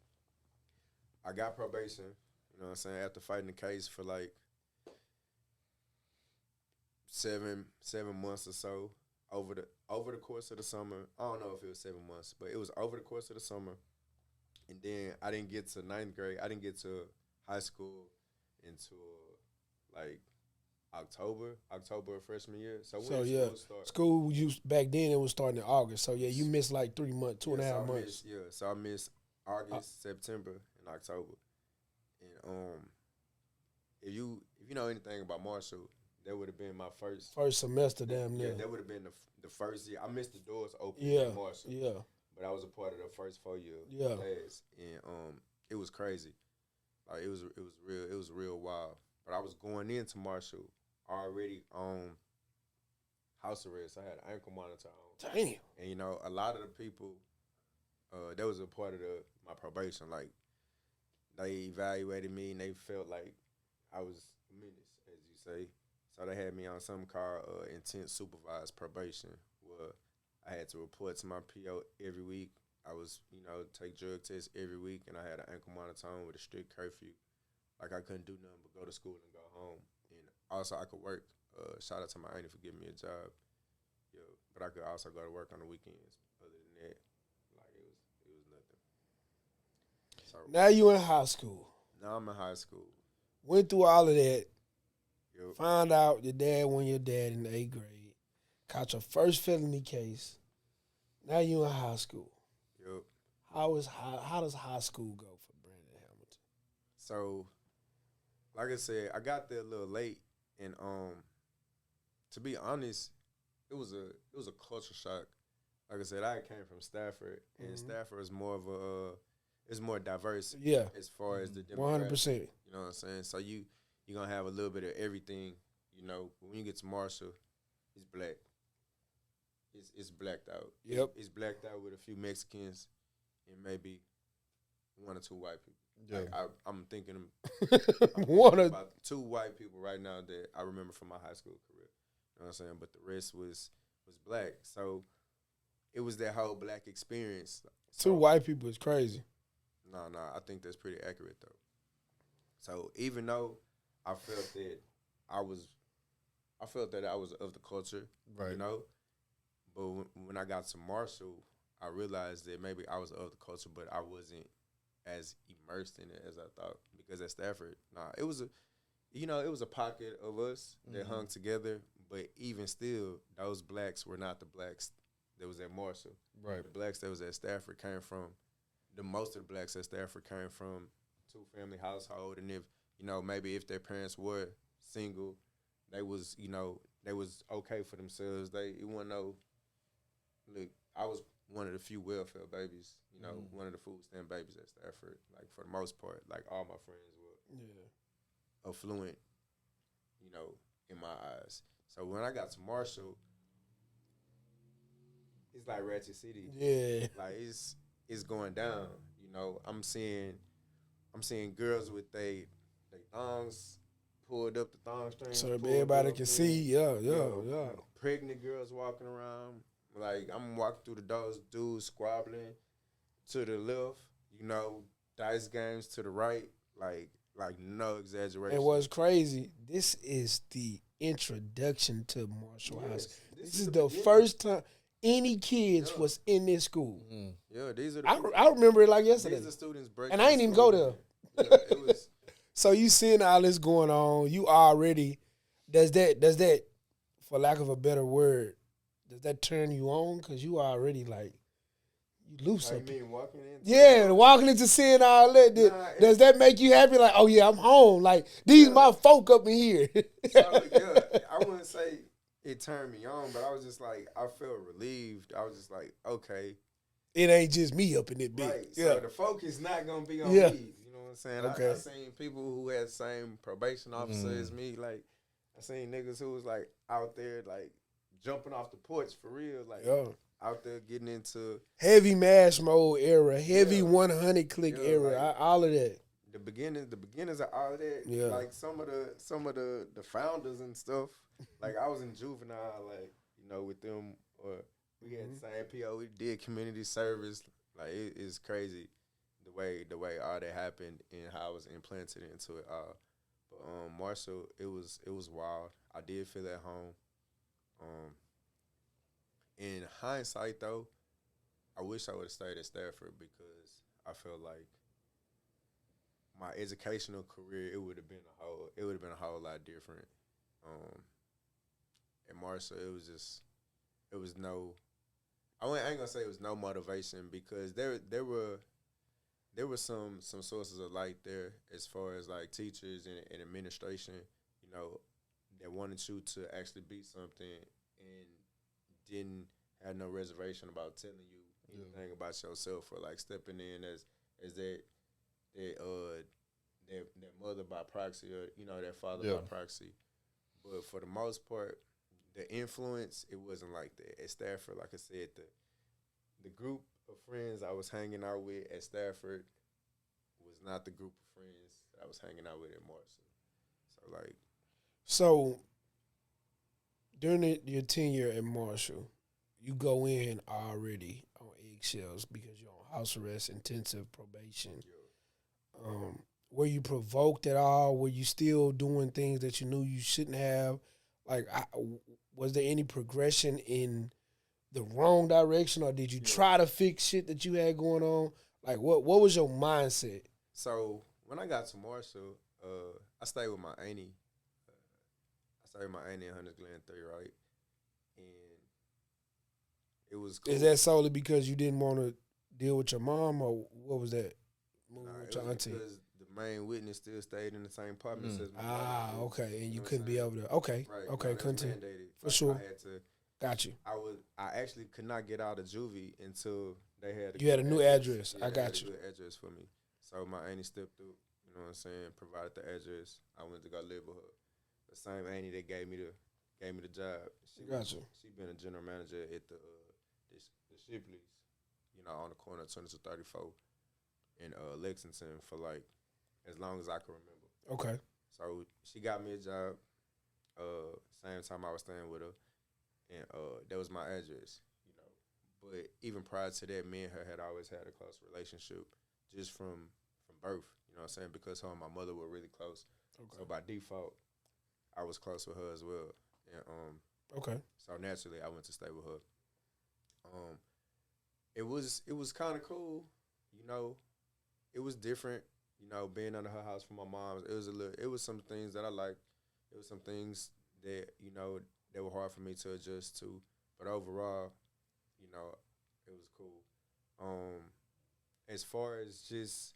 I got probation. You know what I'm saying? After fighting the case for like 7 months or so over the course of the summer. I don't know if it was 7 months, but it was over the course of the summer. And then I didn't get to ninth grade. I didn't get to high school until like October of freshman year. So when So did yeah, school start? school used back then it was starting in August. So yeah, you missed like 3 months, two and a half months. So I missed August, September, and October. And if you know anything about Marshall, that would have been my First semester, damn yeah, near. that would have been the first year. I missed the doors open Yeah, in Marshall, yeah, but I was a part of the first 4 year Yeah. class, and it was crazy. Like it was real wild. But I was going into Marshall already on house arrest. I had an ankle monitor on, damn. and you know a lot of the people that was a part of my probation. Like they evaluated me and they felt like I was a menace, as you say. So they had me on something called intense supervised probation, where I had to report to my PO every week. I was, take drug tests every week, and I had an ankle monitor on with a strict curfew. Like I couldn't do nothing but go to school and go home. And also I could work. Shout out to my auntie for giving me a job. Yeah, but I could also go to work on the weekends. Other than that, like it was nothing. So Now you in high school. now I'm in high school. Went through all of that. Yep. Found out your dad won your dad in the 8th grade. Caught your first felony case. Now you in high school. Yep. How does high school go for Brandon Hamilton? So, like I said, I got there a little late, and to be honest, it was a culture shock. Like I said, I came from Stafford, and Stafford is more of a it's more diverse. Yeah. As far as the 100%. demographic, you know what I'm saying. So you're gonna have a little bit of everything. You know, when you get to Marshall, it's black. It's blacked out. Yep. It's blacked out with a few Mexicans and maybe one or two white people. Yeah. Like I'm thinking about two white people right now that I remember from my high school career. You know what I'm saying? But the rest was black. So it was that whole black experience. Two white people is crazy. No, I think that's pretty accurate though. So even though I felt that I was of the culture, Right. you know, but when I got to Marshall, I realized that maybe I was of the culture, but I wasn't as immersed in it as I thought. Because at Stafford, it was a pocket of us that hung together. But even still, those blacks were not the blacks that was at Marshall. Right. The blacks that was at Stafford came from, most of the blacks at Stafford came from two-family household. And if, maybe if their parents were single, they was okay for themselves. It wasn't look, I was one of the few welfare babies, one of the food stamp babies at Stafford. Like, for the most part, like, all my friends were affluent, in my eyes. So when I got to Marshall, it's like Ratchet City. Yeah. Like, it's going down. I'm seeing girls with they thongs pulled up, the thong strings. So everybody can see. Yeah. Pregnant girls walking around. Like, I'm walking through the doors, dudes squabbling to the left, dice games to the right. Like no exaggeration. And what's crazy, this is the introduction to Marshall House. This is the first time any kids was in this school. Yeah, these are I remember it like yesterday. These are students breaking. And I ain't even go there. Yeah, it was. So you seeing all this going on, you already, does that, for lack of a better word, does that turn you on? Because you already, like, you lose something. You mean walking in? Yeah, walking into seeing all that. Does that make you happy? Like, oh yeah, I'm home. Like, these my folk up in here. So, yeah, I wouldn't say it turned me on, but I was just like, I felt relieved. I was just like, okay. It ain't just me up in it big. Right. Yeah. So the focus not going to be on Yeah. me. You know what I'm saying? Okay. I seen people who had the same probation officer as me. Like, I seen niggas who was, like, out there, like, jumping off the porch for real. Like, out there getting into heavy mash mode era, heavy 100 click era, like, all of that. The beginners of all of that. Yeah. Like, some of the founders and stuff. Like, I was in juvenile, like, with them, or we had the same PO. We did community service. Like, it's crazy the way all that happened and how I was implanted into it all. But Marshall, it was wild. I did feel at home. In hindsight, though, I wish I would have stayed at Stafford because I felt like my educational career it would have been a whole lot different. At Marshall, it was no. I ain't gonna say it was no motivation because there were some sources of light there as far as like teachers and administration, that wanted you to actually be something and didn't have no reservation about telling you anything about yourself or like stepping in as that mother by proxy or that father by proxy. But for the most part, the influence, it wasn't like that. At Stafford, like I said, the group of friends I was hanging out with at Stafford was not the group of friends that I was hanging out with at Marshall. So during your tenure at Marshall, you go in already on eggshells because you're on house arrest, intensive probation. Were you provoked at all? Were you still doing things that you knew you shouldn't have? Like, was there any progression in the wrong direction, or did you try to fix shit that you had going on? Like, what was your mindset? So when I got to Marshall, I stayed with my auntie. I stayed with my auntie in Hunters Glen 3, right? And it was cool. Is that solely because you didn't want to deal with your mom, or what was that? It was because the main witness still stayed in the same apartment as my Ah, mother. okay, and you know what couldn't I'm be saying? over there. Okay, Right. okay, That's continue. mandated. For sure. I had to. Got you. I actually could not get out of juvie until they had. You had a new address. Yeah, I they had got a you. good address for me. So my auntie stepped through. You know what I'm saying? Provided the address. I went to go live with her. The same auntie that gave me the job. Got you. She been a general manager at the Shipley's. You know, on the corner of 2234 in Lexington for like as long as I can remember. Okay. So she got me a job. Same time I was staying with her, and that was my address. You know, but even prior to that, me and her had always had a close relationship, just from birth. You know what I'm saying? Because her and my mother were really close. Okay. So by default, I was close with her as well. And okay. So naturally, I went to stay with her. It was kind of cool. You know, it was different. You know, being under her house for my mom, it was some things that I liked. It was some things that, you know, that were hard for me to adjust to. But overall, you know, it was cool. As far as just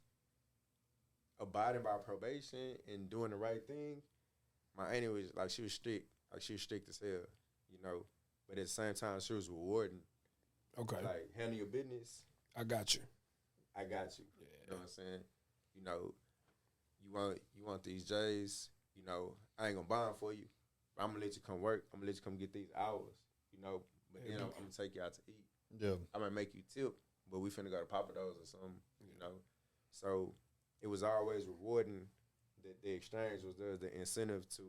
abiding by probation and doing the right thing, my auntie was like, she was strict. Like, she was strict as hell, you know. But at the same time, she was rewarding. Okay. Like, handle your business. I got you. I got you. Yeah. You know what I'm saying? You know, you want these J's, you know, I ain't gonna buy them for you. But I'm gonna let you come work. I'm gonna let you come get these hours, you know. But then I'm gonna take you out to eat. Yeah. I might make you tip, but we finna go to Papa Do's or something, you know. So it was always rewarding that the exchange was there, the incentive to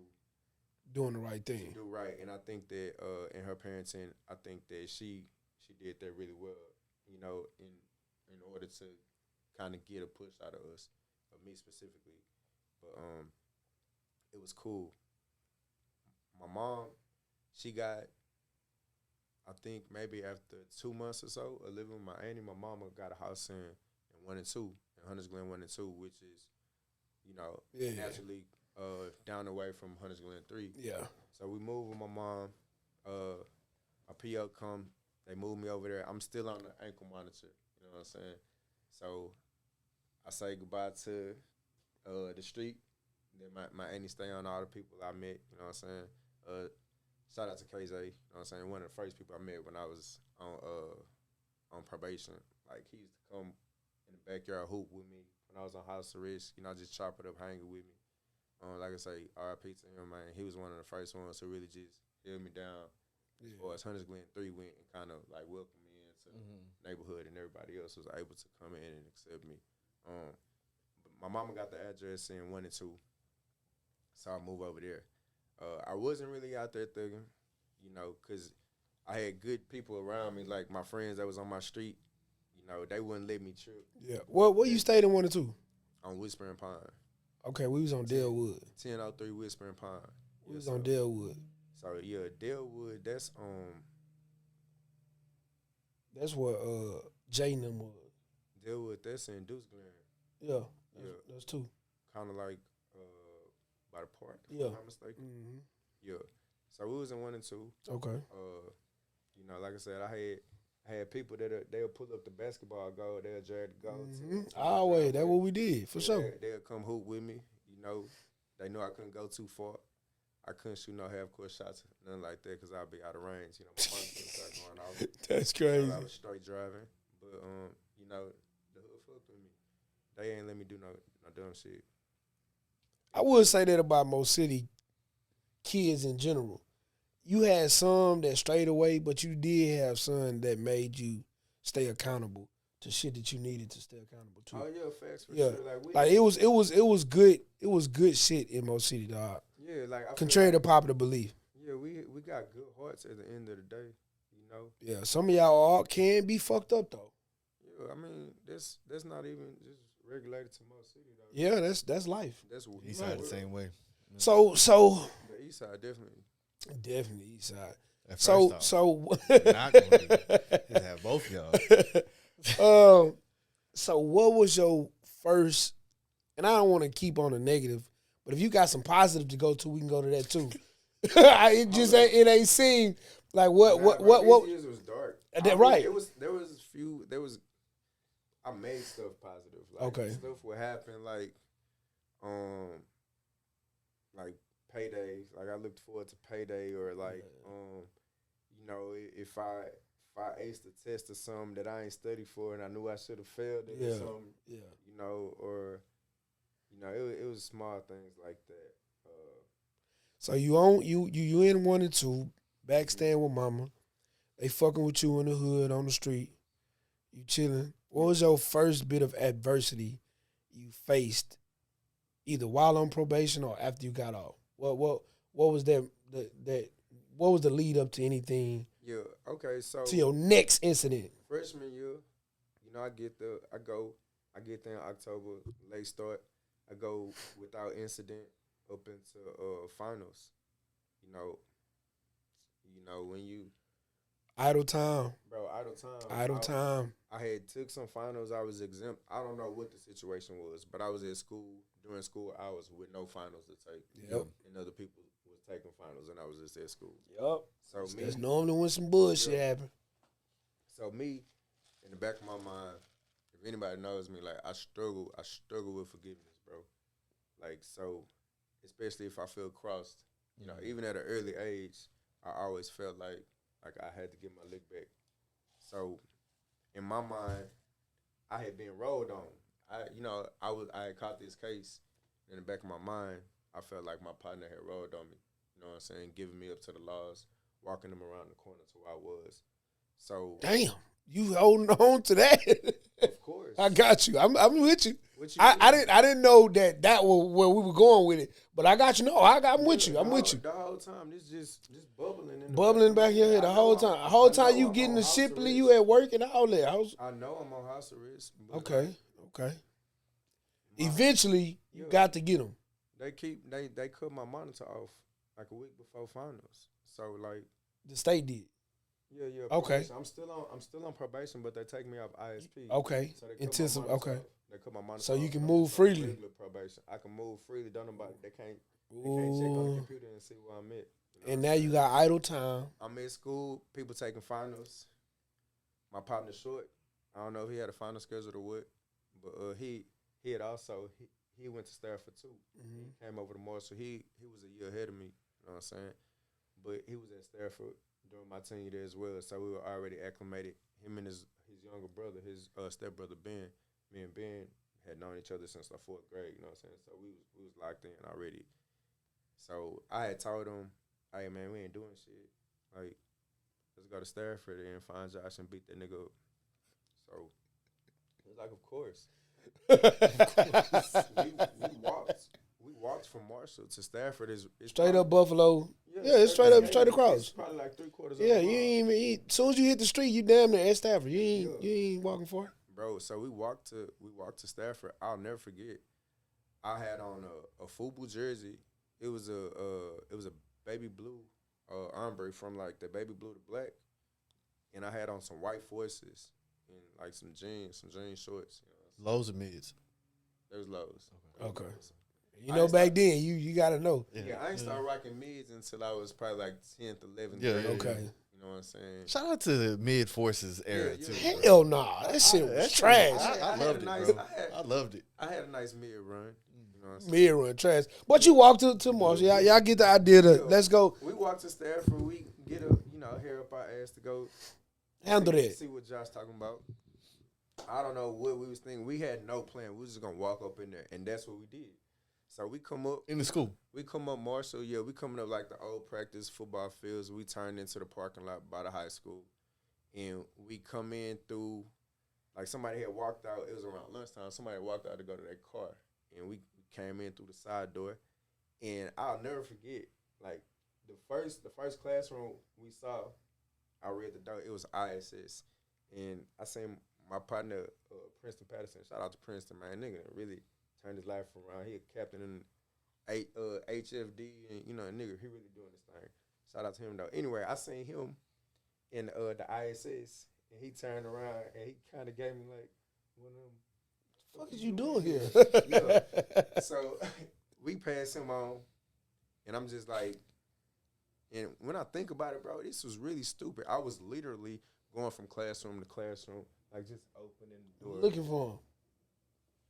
doing the right thing. Do right. And I think that in her parenting, I think that she did that really well, you know, in order to kind of get a push out of us, of me specifically. But it was cool. My mom, she got, I think maybe after 2 months or so of living with my auntie, my mama got a house in 1 and 2, in Hunters Glen 1 and 2, which is, you know, naturally down the way from Hunters Glen 3. Yeah. So we moved with my mom. A PO come, they moved me over there. I'm still on the ankle monitor, you know what I'm saying? So I say goodbye to the street. Then my auntie stay on all the people I met, you know what I'm saying? Shout out to KZ, you know what I'm saying? One of the first people I met when I was on probation. Like, he used to come in the backyard hoop with me when I was on house arrest, you know, just chop it up, hanging with me. Like I say, RIP to him, man. He was one of the first ones to really just held me down as far as Hunters Glen 3 went and kind of like welcomed me into the neighborhood, and everybody else was able to come in and accept me. But my mama got the address in 1 and 2, so I moved over there. I wasn't really out there thugging, you know, because I had good people around me, like my friends that was on my street. You know, they wouldn't let me trip. Yeah. Well, where you stayed in 1 and 2? On Whispering Pine. Okay, we was on Delwood. 1003 Whispering Pine. We was on Delwood. So yeah, Delwood, that's That's where Jay and them was. Delwood, that's in Deuce Glen. Yeah. That's 2. Kind of like by the park, if yeah. I'm not mistaken. Mm-hmm. Yeah. So we was in 1 and 2. Okay. You know, like I said, I had people that they'll pull up the basketball goal, they'll drag the goal. Always, that's what we did, for sure. They'll come hoop with me, you know. They know I couldn't go too far. I couldn't shoot no half-court shots, nothing like that, because I'd be out of range. You know, my mom couldn't start going off. That's crazy. So I was straight driving. But, you know, the hood fucked with me. They ain't let me do no dumb shit. I would say that about most city kids in general. You had some that strayed away, but you did have some that made you stay accountable to shit that you needed to stay accountable to. Oh yeah, facts for sure. Like it was good. It was good shit in most city, dog. Yeah, like contrary to popular belief. Yeah, we got good hearts at the end of the day, you know. Yeah, some of y'all all can be fucked up though. Yeah, I mean that's not even just regulated to most city though. Yeah, that's life. That's what East side the same way. So the east side definitely east side. So not gonna just have both y'all. So what was your first? And I don't want to keep on the negative, but if you got some positive to go to, we can go to that too. It ain't seem like what. These years was dark. Right. I made stuff positive. Like, okay. Stuff would happen like like payday. Like I looked forward to payday or like if I aced a test or something that I ain't studied for and I knew I should have failed it or something. Yeah. Or it was small things like that. So you in 1 and 2, back staying with mama. They fucking with you in the hood on the street. You chilling. What was your first bit of adversity you faced, either while on probation or after you got off? What was that what was the lead up to anything? Yeah. Okay. So To your next incident. freshman year, I get there in October, late start. I go without incident up into finals. When you Idle time. bro idle time. Idle time. I had took some finals. I was exempt. I don't know what the situation was, but I was at school during school hours with no finals to take. Yep. And other people was taking finals, and I was just at school. Yep. So That's normally when some bullshit happen. So me, in the back of my mind, if anybody knows me, like I struggle with forgiveness, bro. Like so, especially if I feel crossed, even at an early age, I always felt like I had to get my lick back. So, in my mind, I had been rolled on. I had caught this case. In the back of my mind, I felt like my partner had rolled on me. You know what I'm saying? Giving me up to the laws, walking them around the corner to where I was. So damn, you holding on to that? Of course, I got you. I'm with you. What I didn't know that was where we were going with it, but I got you. No, I'm with you. I'm with you. The whole time, this just bubbling in the Bubbling back your head the whole time. The whole time you getting the shipley, you at work and all that. I know I'm on house arrest. Okay. Eventually, you got to get them. They cut my monitor off like a week before finals. So like the state did. Yeah. Okay. I'm still on probation, but they take me off ISP. Okay. So Intensive. Okay. They cut my monitor. So you off. can I'm move just on freely. regular probation. I can move freely. Don't nobody. They can't check on the computer and see where I'm at. And now you got idle time. I'm at school. People taking finals. My partner short. I don't know if he had a final schedule or what, but he had also he went to Stafford too. Mm-hmm. He came over to Marshall. He was a year ahead of me. You know what I'm saying? But he was at Stafford during my tenure there as well, so we were already acclimated. Him and his younger brother, his stepbrother Ben. Me and Ben had known each other since the 4th grade. You know what I'm saying? So we was locked in already. So I had told him, "Hey man, we ain't doing shit. Like, let's go to Stafford and find Josh and beat that nigga up." So he was like, "Of course." We walked from Marshall to Stafford. It's straight up Buffalo. Yeah, it's straight across. It's probably like 3/4. Yeah, you ain't even. As soon as you hit the street, you damn near at Stafford. You ain't walking far. Bro, so we walked to Stafford. I'll never forget. I had on a FUBU jersey. It was a baby blue ombre from like the baby blue to black, and I had on some white forces and like some jean shorts. Lows or mids? There was lows. Okay. Back then you gotta know. Yeah, I ain't started rocking mids until I was probably like 10th, 11th grade. Okay. You know what I'm saying? Shout out to the mid forces era too. Hell nah, that shit was trash. I loved it, bro. I loved it. I had a nice mid run. You know what I'm saying? Mid run trash. But you walk to Marshall. Y'all get the idea to let's go. We walked to Stafford. We get a hair up our ass to go handle that. See what Josh talking about. I don't know what we was thinking. We had no plan. We was just gonna walk up in there, and that's what we did. So we come up in the school. We come up Marshall. Yeah, we coming up like the old practice football fields. We turned into the parking lot by the high school, and we come in through like somebody had walked out. It was around lunchtime. Somebody walked out to go to their car, and we came in through the side door. And I'll never forget, like the first classroom we saw. I read the door. It was ISS, and I seen my partner Princeton Patterson. Shout out to Princeton, man. Nigga really turned his life around. He a captain in HFD, and nigga, he really doing this thing. Shout out to him though. Anyway, I seen him in the ISS, and he turned around and he kind of gave me like one of them. What the fuck is you doing here? Yeah. So we passed him on, and I'm just like, and when I think about it, bro, this was really stupid. I was literally going from classroom to classroom, like just opening the door, looking for him.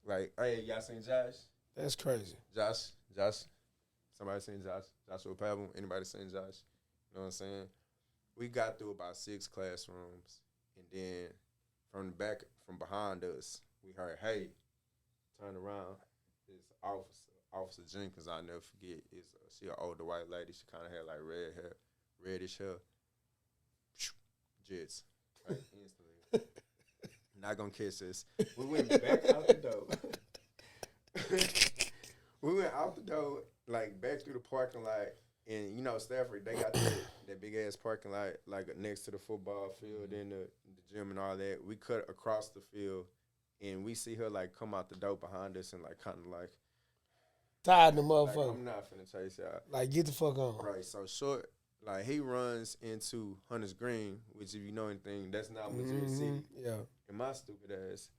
Like, hey, y'all seen Josh? That's crazy. Josh. Somebody seen Joshua Pebble. Anybody seen Josh? You know what I'm saying? We got through about 6 classrooms, and then from behind us, we heard, "Hey, turn around." This Officer Jenkins, I'll never forget. She an older white lady. She kind of had like reddish hair. Jets, right? Instantly. Not gonna kiss us. We went back out the door. We went out the door, like back through the parking lot, and Stafford, they got that big ass parking lot like next to the football field and the gym and all that. We cut across the field, and we see her like come out the door behind us and like kind of like tired the like, motherfucker. I'm not finna chase y'all. Like, get the fuck on. Right. So short, like he runs into Hunter's Green, which if you know anything, that's not Missouri City. Yeah. And my stupid ass,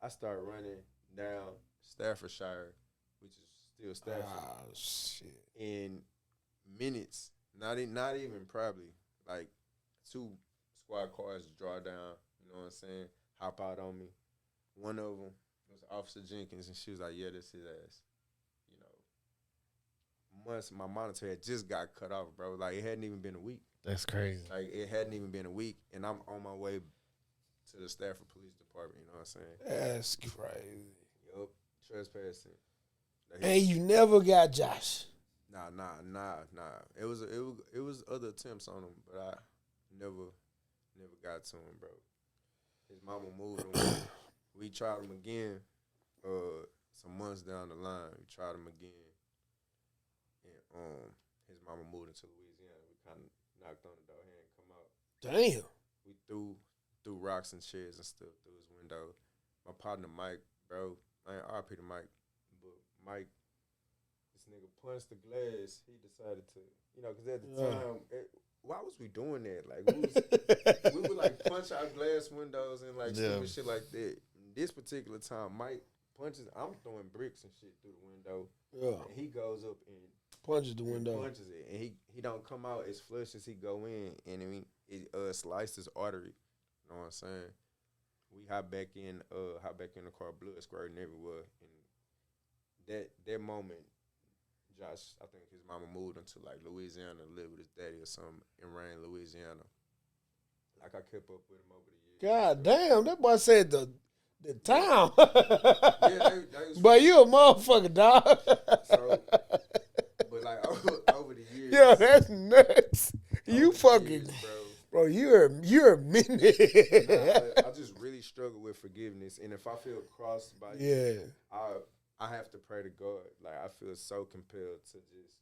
I start running down Staffordshire, which is still Stafford. Ah, shit. In minutes, not even probably, like 2 squad cars draw down, you know what I'm saying, hop out on me. One of them was Officer Jenkins, and she was like, "Yeah, this his ass." You know, once my monitor had just got cut off, bro. Like, it hadn't even been a week. That's crazy. Like, it hadn't even been a week, and I'm on my way to the Stafford Police Department, you know what I'm saying? That's crazy. Yup, trespassing. And you never got Josh. Nah. It was other attempts on him, but I never got to him, bro. His mama moved him. We tried him again, some months down the line. We tried him again, and his mama moved him to Louisiana. We kind of knocked on the door. He didn't come out. Damn. We threw rocks and chairs and stuff through his window. My partner Mike, bro, I ain't RP to Mike, but Mike, this nigga punched the glass. He decided to, because at the time, why was we doing that? Like, we would like punch our glass windows and like stupid shit like that. This particular time, Mike punches. I'm throwing bricks and shit through the window. Yeah. And he goes up and punches the window. Punches it, and he don't come out as flush as he go in, and it sliced his artery. You know what I'm saying? We hop back in the car, blood squirting everywhere, and that moment, Josh, I think his mama moved him to like Louisiana to live with his daddy or something in Rain, Louisiana. Like, I kept up with him over the years. God damn, that boy said the town. Yeah, they but you a motherfucker, dog. So, but like over the years, yeah, that's nuts. You fucking, years, bro. You're a minute. I just really struggle with forgiveness, and if I feel crossed by you, I have to pray to God. Like, I feel so compelled to just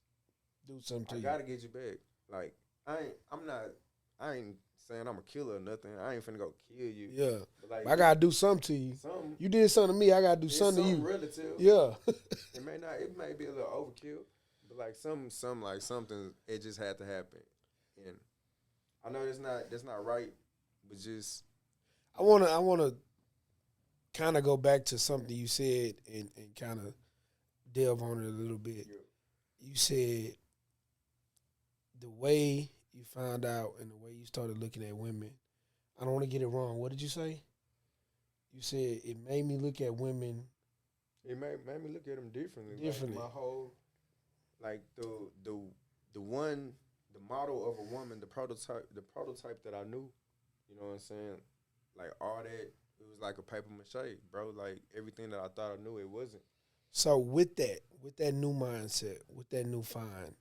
do something to you. I gotta get you back. Like, I ain't saying I'm a killer or nothing. I ain't finna go kill you. Yeah. But like, I gotta do something to you. You did something to me, I gotta do something to you. Relative. Yeah. It may be a little overkill, but like something, it just had to happen. And I know that's not right, but just I wanna kind of go back to something you said and kind of delve on it a little bit. Yeah. You said the way you found out and the way you started looking at women. I don't want to get it wrong. What did you say? You said it made me look at women. It made me look at them differently. Differently. Like, my whole, like the model of a woman, the prototype that I knew. You know what I'm saying? Like, all that, it was like a paper mache, bro. Like, everything that I thought I knew, it wasn't. So with that new mindset, with that new find,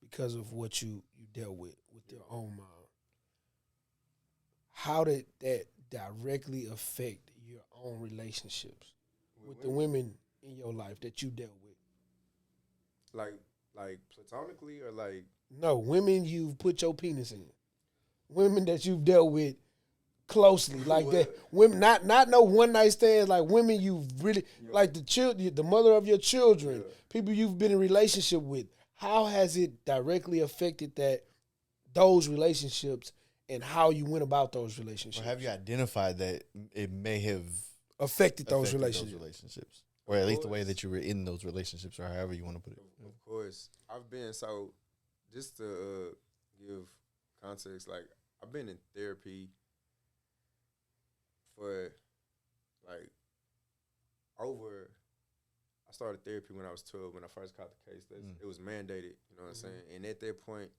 because of what you dealt with your own mom, how did that directly affect your own relationships with the women in your life that you dealt with? Like platonically, or like? No, women you've put your penis in. Women that you've dealt with closely, like that. Women, not no one night stands. Like, women you've really, like the mother of your children, people you've been in relationship with. How has it directly affected those relationships and how you went about those relationships? Or have you identified that it may have affected those relationships? Or at least the way that you were in those relationships, or however you want to put it. Of course. So just to give context, like, I've been in therapy for like over, I started therapy when I was 12. When I first caught the case, it was mandated. You know what I'm saying? And at that point,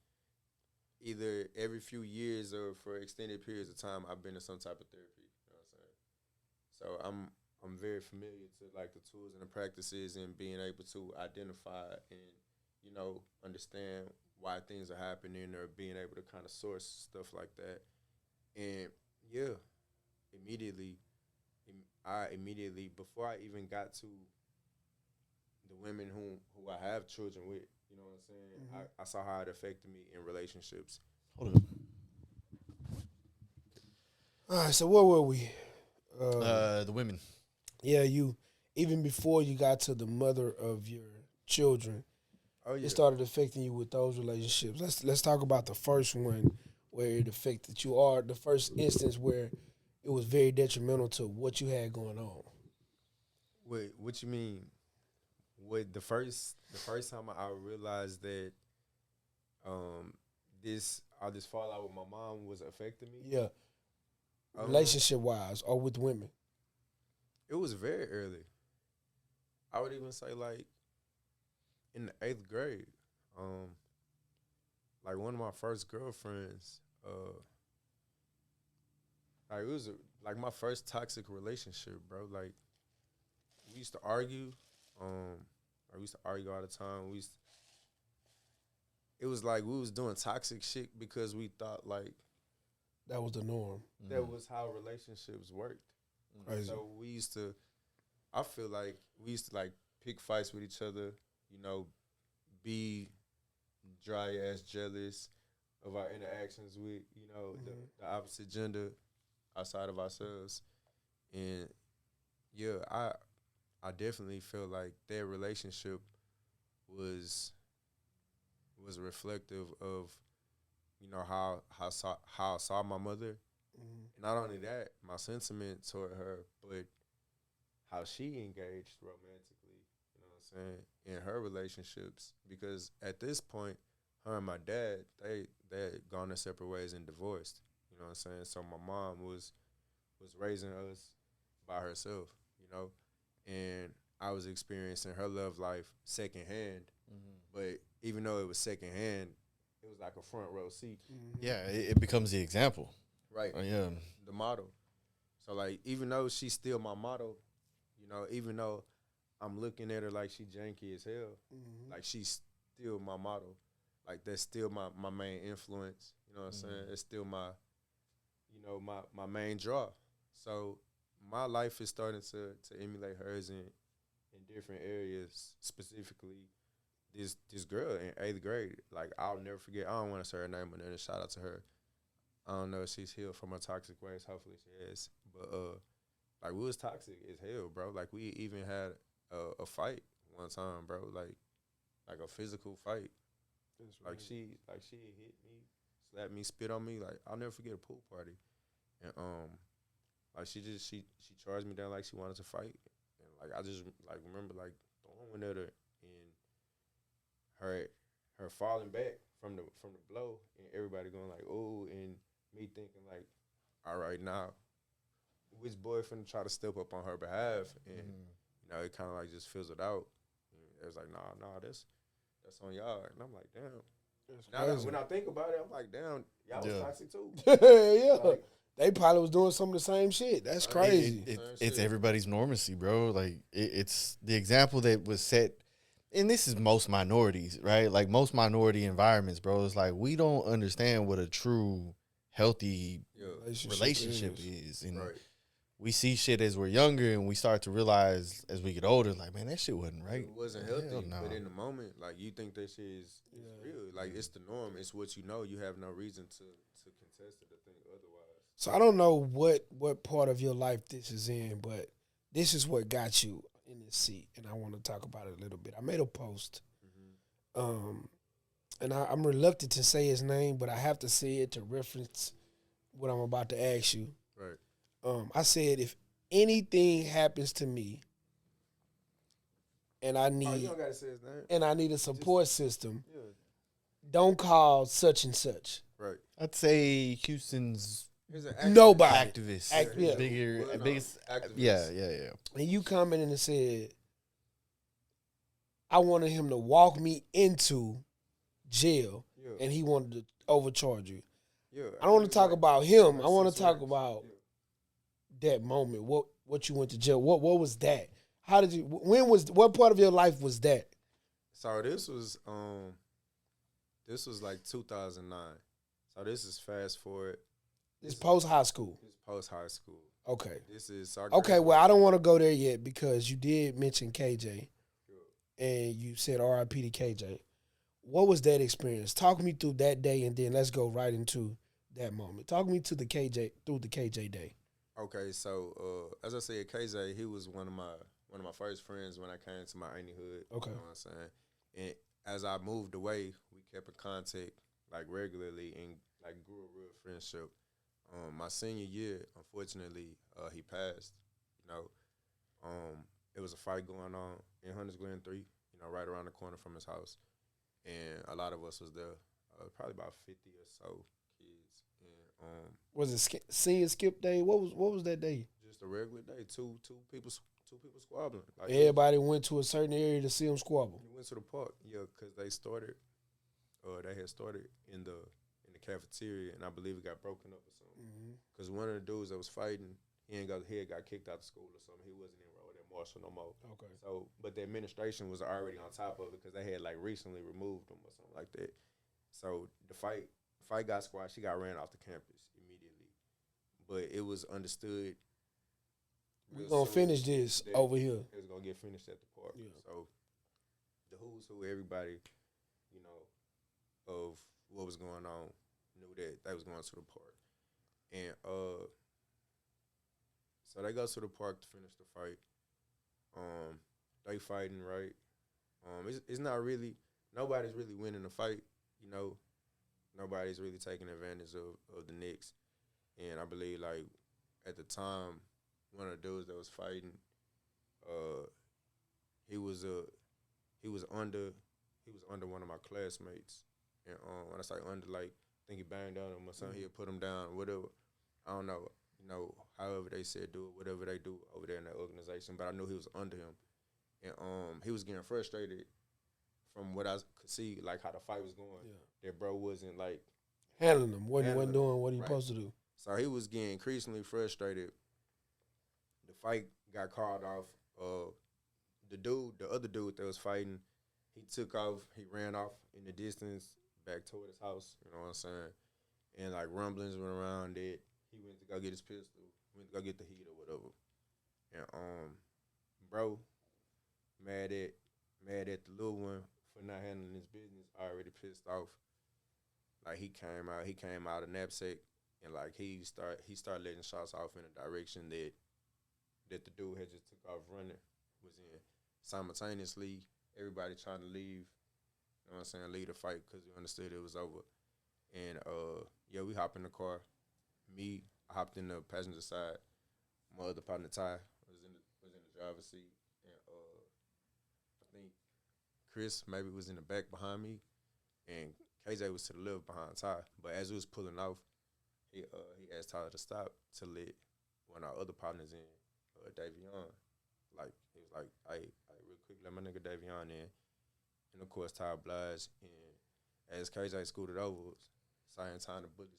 either every few years or for extended periods of time, I've been in some type of therapy. You know what I'm saying? So I'm very familiar to like the tools and the practices and being able to identify and understand why things are happening or being able to kind of source stuff like that. And yeah, immediately, before I even got to the women who I have children with, you know what I'm saying? I saw how it affected me in relationships. Hold up. All right, so where were we? The women. Yeah, you even before you got to the mother of your children, Oh yeah. it started affecting you with those relationships. Let's talk about the first one where it affected you, or the first instance where it was very detrimental to what you had going on. Wait, what you mean? What the first time I realized that this fallout with my mom was affecting me? Yeah, relationship wise, or with women. It was very early. I would even say like in the 8th grade. Like one of my first girlfriends, like it was like my first toxic relationship, bro. Like we used to argue. We used to argue all the time. It was like we was doing toxic shit because we thought like That was the norm. that was how relationships worked. Crazy. So I feel like we used to like pick fights with each other, be dry ass jealous of our interactions with, the opposite gender outside of ourselves. And yeah, I definitely feel like their relationship was reflective of, how I saw my mother. And not only that, my sentiment toward her, but how she engaged romantically, you know what I'm saying, in her relationships. Because at this point, her and my dad, they had gone their separate ways and divorced. You know what I'm saying? So my mom was raising us by herself, and I was experiencing her love life secondhand. But even though it was secondhand, it was like a front row seat. Yeah, it becomes the example. Right. Yeah. The model. So like even though she's still my model, even though I'm looking at her like she janky as hell, like she's still my model. Like that's still my main influence. You know what I'm saying? It's still my my main draw. So my life is starting to emulate hers in different areas, specifically this girl in 8th grade. Like I'll never forget. I don't want to say her name, but then shout out to her. I don't know if she's healed from her toxic ways. Hopefully she has. But like we was toxic as hell, bro. Like we even had a fight one time, bro. Like a physical fight. Like she hit me, slapped me, spit on me. Like I'll never forget a pool party, and like she charged me down like she wanted to fight, and like I just like remember like throwing at her and her falling back from the blow, and everybody going like oh, and me thinking like, all right now, which boy finna try to step up on her behalf, and it kind of like just fizzled out. And it was like nah, that's on y'all, and I'm like damn. Now when I think about it, I'm like damn, y'all was toxic too. Yeah. Like, they probably was doing some of the same shit. That's crazy. It's everybody's normacy, bro. Like it's the example that was set, and this is most minorities, right? Like most minority environments, bro. It's like we don't understand what a true healthy relationship is. And we see shit as we're younger, and we start to realize as we get older, like, man, that shit wasn't right. It wasn't healthy, but in the moment, like, you think that shit is real. Like, it's the norm. It's what you know. You have no reason to contest it or think otherwise. So I don't know what part of your life this is in, but this is what got you in this seat, and I want to talk about it a little bit. I made a post, and I'm reluctant to say his name, but I have to say it to reference what I'm about to ask you. Right. I said if anything happens to me, and I need you don't gotta say his name. and I need a support system, don't call such and such. Right. I'd say Houston's Nobody. activist, Yeah. biggest, Activist. yeah. And you come in and said, I wanted him to walk me into jail, Yeah. and he wanted to overcharge you. Yeah. I don't want to it's talk like- about him. like I want to 6 talk racks. about Yeah. that moment. What you went to jail? What was that? How did you? What part of your life was that? So this was like 2009. So this is fast forward. It's post high school. This post high school. Okay. This is so I Okay. graduated- Well, I don't want to go there yet because you did mention KJ, and you said R.I.P. to KJ. What was that experience? Talk me through that day, and then let's go right into that moment. Talk me to the KJ day. Okay, so as I said, KJ, he was one of my first friends when I came to my auntie hood. Okay. You know what I'm saying? And as I moved away, we kept in contact like regularly and like grew a real friendship. My senior year, unfortunately, he passed. You know, it was a fight going on in Hunters Glen 3, you know, right around the corner from his house. And a lot of us was there, probably about 50 or so kids. And Was it senior skip day? What was that day? just a regular day, two people squabbling. Like Everybody went to a certain area to see them squabble. we went to the park, yeah, because they had started in the cafeteria, and I believe it got broken up or something. Because one of the dudes that was fighting, he had got kicked out of school or something. He wasn't enrolled at Marshall no more. Okay. So, but the administration was already on top of it because they had like recently removed him or something like that. So the fight got squashed. She got ran off the campus immediately. But it was understood. We're going to finish this over here. It was going to get finished at the park. Yeah. So the who's who, everybody, you know, of what was going on knew that they was going to the park. And so they go to the park to finish the fight. They fighting, right? It's not really, nobody's really winning the fight, you know. Nobody's really taking advantage of the Knicks. And I believe, like, at the time, one of the dudes that was fighting, he was under one of my classmates. And when I say under, like, I think he banged on him or something, he'd put him down, whatever. I don't know, you know, however they said do it, whatever they do over there in that organization. But I knew he was under him. And he was getting frustrated from what I could see, like how the fight was going. Yeah. That bro wasn't like handling him, wasn't doing what he supposed to do. So he was getting increasingly frustrated. The fight got called off. The other dude that was fighting, he took off. He ran off in the distance back toward his house. You know what I'm saying? And like rumblings went around that he went to go get his pistol, went to go get the heat or whatever. And bro, mad at the little one for not handling his business, already pissed off. Like he came out of knapsack, and like he started letting shots off in a direction that the dude had just took off running was in. Simultaneously, everybody trying to leave, you know what I'm saying, leave the fight because we understood it was over. And yeah, we hopped in the car. I hopped in the passenger side. My other partner Ty was in the driver's seat, and I think Chris maybe was in the back behind me, and KJ was to the left behind Ty. But as we was pulling off, he asked Tyler to stop to let one of our other partners in, Davion. Like he was like, "Hey, real quick, let my nigga Davion in." And of course, Ty obliged. And as KJ scooted over, same time the bullets,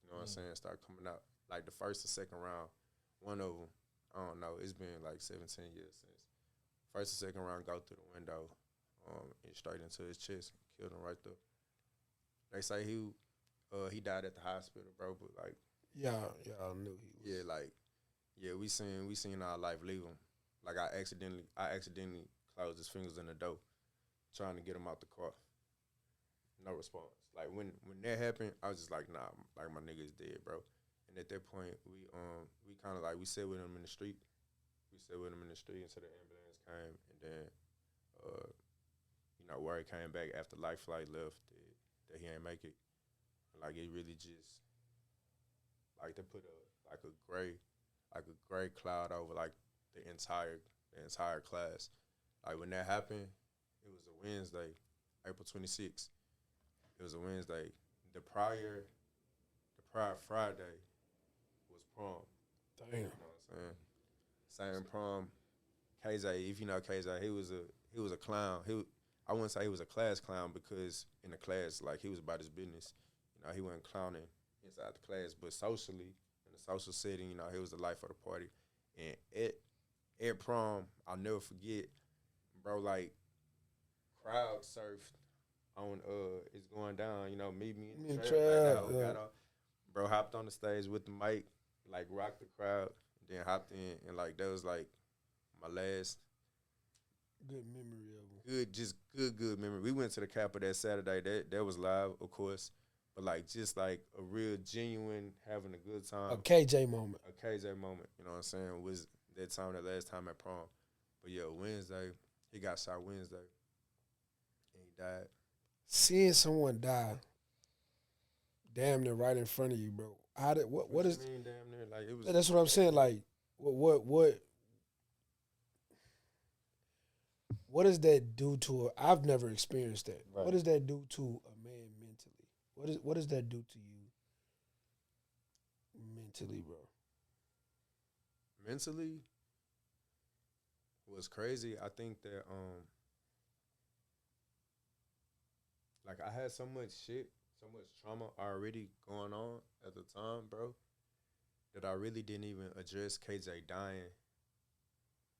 you know what I'm saying, started coming out. Like the first and second round, one of them, I don't know, it's been like 17 years since. First and second round go through the window, and straight into his chest, killed him right there. They say he died at the hospital, bro. But like, I knew he was. We seen our life leave him. Like I accidentally closed his fingers in the door, trying to get him out the car. No response. Like when that happened, I was just like, nah, like my nigga is dead, bro. And at that point, we kind of like we sat with him in the street. We sat with him in the street until the ambulance came, and then word came back after Life Flight left that he ain't make it. Like it really just like they put a gray cloud over like the entire class. Like when that happened, it was a Wednesday, April 26th. It was a Wednesday. The prior Friday was prom. Damn. You know what I'm saying? Same prom KJ, if you know KJ, he was a clown. I wouldn't say he was a class clown because in the class, like he was about his business. You know, he wasn't clowning inside the class, but socially, in a social setting, you know, he was the life of the party. And at prom, I'll never forget, bro, like crowd surfed on it's going down, you know, meet me in the trail. Like, that hoe got off. Bro hopped on the stage with the mic, like rocked the crowd, then hopped in and like that was like my last Good memory of him. good memory. We went to the Kappa that Saturday. That was live, of course. But like just like a real genuine having a good time. A KJ moment. A KJ moment, you know what I'm saying, was that time, that last time at prom. But yeah, Wednesday, he got shot Wednesday. And he died. Seeing someone die damn near right in front of you, bro. What is you mean damn near? Like it was that's what I'm saying. Like what does that do to I've never experienced that. Right. What does that do to a man mentally? What does that do to you mentally, bro? mentally was crazy. I think that like I had so much shit, so much trauma already going on at the time, bro, that I really didn't even address KJ dying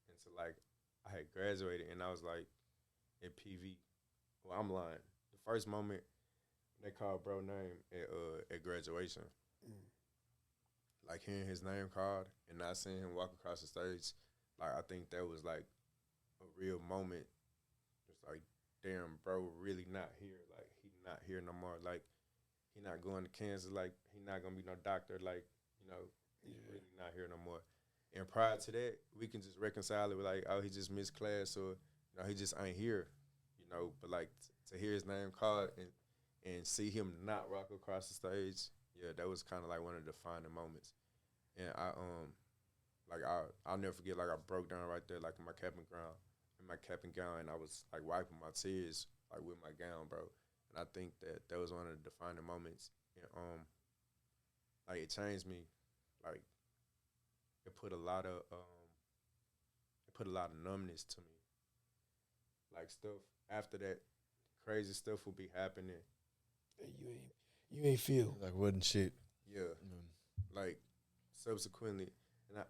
until like I had graduated and I was like at PV. Well, I'm lying. The first moment they called bro name at graduation, like hearing his name called and not seeing him walk across the stage, like I think that was like a real moment. It's like, damn, bro, really not here. Like he not here no more. Like he not going to Kansas. Like he not gonna be no doctor. Like you know, he's really not here no more. And prior to that, we can just reconcile it with like, oh, he just missed class or you know he just ain't here. You know, but like to hear his name called and see him not rock across the stage, yeah, that was kind of like one of the defining moments. And I'll never forget, like I broke down right there, like in my cap and gown, and I was like wiping my tears like with my gown, bro. And I think that was one of the defining moments. And like it changed me, like it put a lot of numbness to me. Like stuff after that, crazy stuff will be happening. And you ain't feel. Like wasn't shit. Yeah, like subsequently, and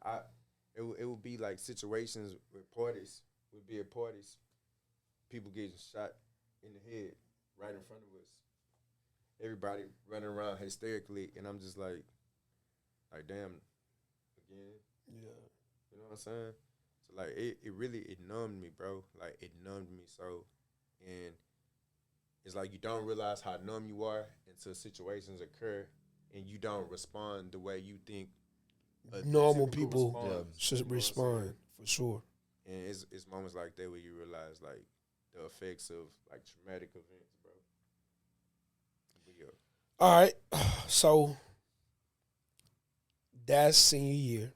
it would be like situations with parties. We'd be at parties, people getting shot in the head right in front of us. Everybody running around hysterically, and I'm just like damn, again. Yeah. You know what I'm saying? So like it really numbed me, bro. Like it numbed me so, and it's like you don't realize how numb you are until situations occur, and you don't respond the way you think Normal typical people response, should you know what I'm respond saying? for sure. And it's moments like that where you realize like the effects of like traumatic events, bro. But yeah, All right. So that's senior year.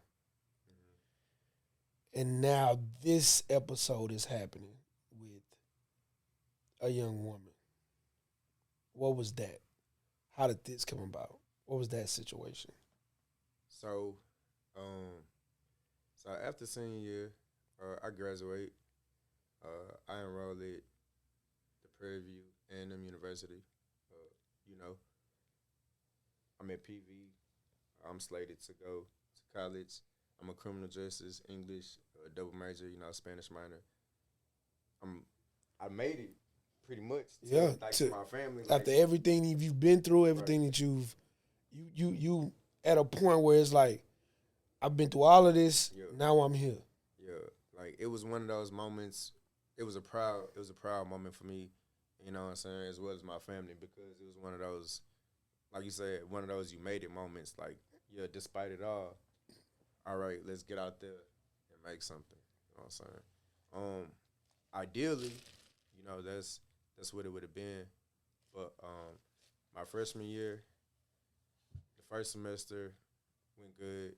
And now this episode is happening with a young woman. What was that? How did this come about? What was that situation? so so after senior year, I graduate. I enrolled at the Prairie View A&M University. You know, I'm at PV. I'm slated to go to college. I'm a criminal justice, English, double major, you know, Spanish minor. I made it pretty much to my family. After everything you've been through, everything that you at a point where it's like, I've been through all of this, now I'm here. Yeah. Like it was one of those moments. It was a proud moment for me, you know what I'm saying, as well as my family, because it was one of those, like you said, one of those you made it moments. Like, yeah, despite it all right, let's get out there and make something. You know what I'm saying? Ideally, you know, that's what it would have been. But my freshman year, the first semester went good.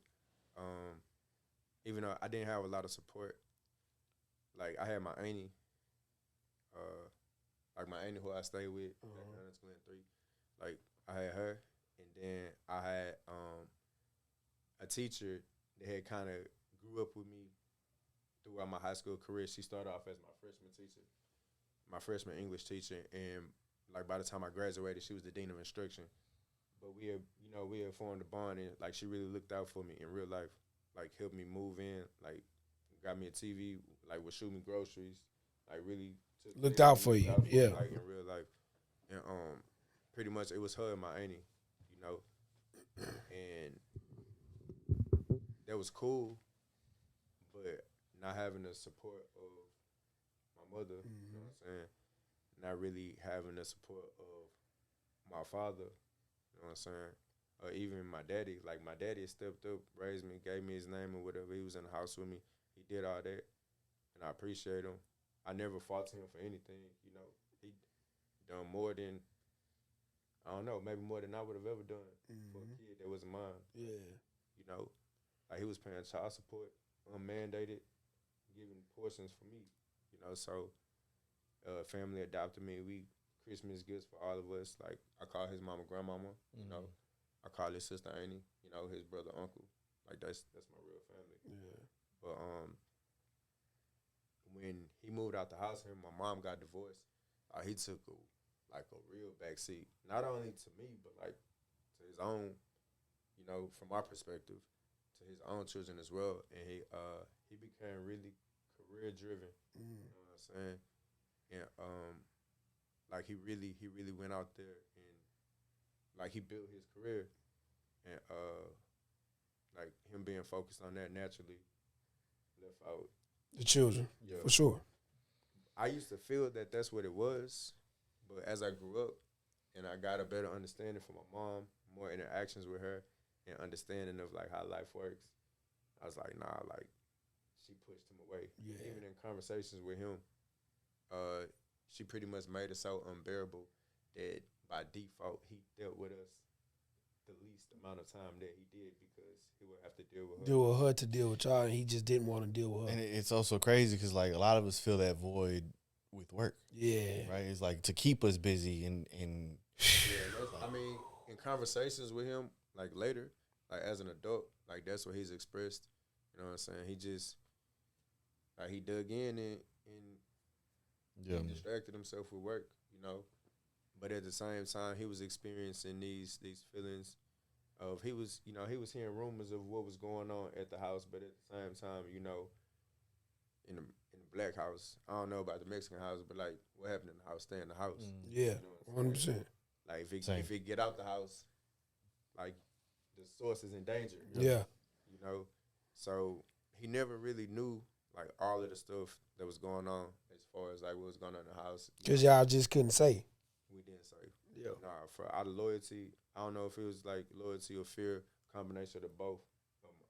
Even though I didn't have a lot of support, like I had my auntie, who I stayed with back in Hunts Glen 3. Like I had her, and then I had a teacher that had kind of grew up with me throughout my high school career. She started off as my freshman English teacher, and like by the time I graduated, she was the dean of instruction. But we had formed a bond, and like she really looked out for me in real life, like helped me move in, like got me a TV, like would shoot me groceries, like really Looked out for you, me, yeah. like in real life, and pretty much it was her and my auntie, and that was cool, but not having the support of my mother, you know what I'm saying, not really having the support of my father, you know what I'm saying, or even my daddy. Like my daddy stepped up, raised me, gave me his name or whatever. He was in the house with me. He did all that, and I appreciate him. I never fought him for anything, He done more than, I don't know, maybe more than I would have ever done for a kid that wasn't mine. Yeah. Like he was paying child support, unmandated, giving portions for me, So, family adopted me. We Christmas gifts for all of us. Like I call his mama grandmama, I call his sister auntie, his brother uncle. Like that's my real family. Yeah. But when he moved out the house, him and my mom got divorced. He took a real backseat, not only to me, but like to his own, from our perspective, to his own children as well. And he became really career driven. You know what I'm saying? And like he really went out there and like he built his career, and like him being focused on that naturally left out The children, for sure. I used to feel that that's what it was, but as I grew up and I got a better understanding from my mom, more interactions with her, and understanding of like how life works, I was like, nah, like she pushed him away. Yeah. Even in conversations with him, she pretty much made it so unbearable that by default he dealt with us the least amount of time that he did because he would have to deal with her. Deal with her to deal with y'all, and he just didn't want to deal with her. And it's also crazy because like a lot of us feel that void with work. Yeah. Right? It's like to keep us busy and Yeah, I mean, in conversations with him, like later, like as an adult, like that's what he's expressed. You know what I'm saying? He just like he dug in and he distracted himself with work, But at the same time, he was experiencing these feelings of he was hearing rumors of what was going on at the house, but at the same time, in the black house, I don't know about the Mexican house, but like what happened in the house, stay in the house. Yeah, 100%. Like if it get out the house, like the source is in danger. Yeah. So he never really knew like all of the stuff that was going on as far as like what was going on in the house. Because y'all just couldn't say. We didn't say. Yeah. Nah, for out of loyalty, I don't know if it was like loyalty or fear, combination of both.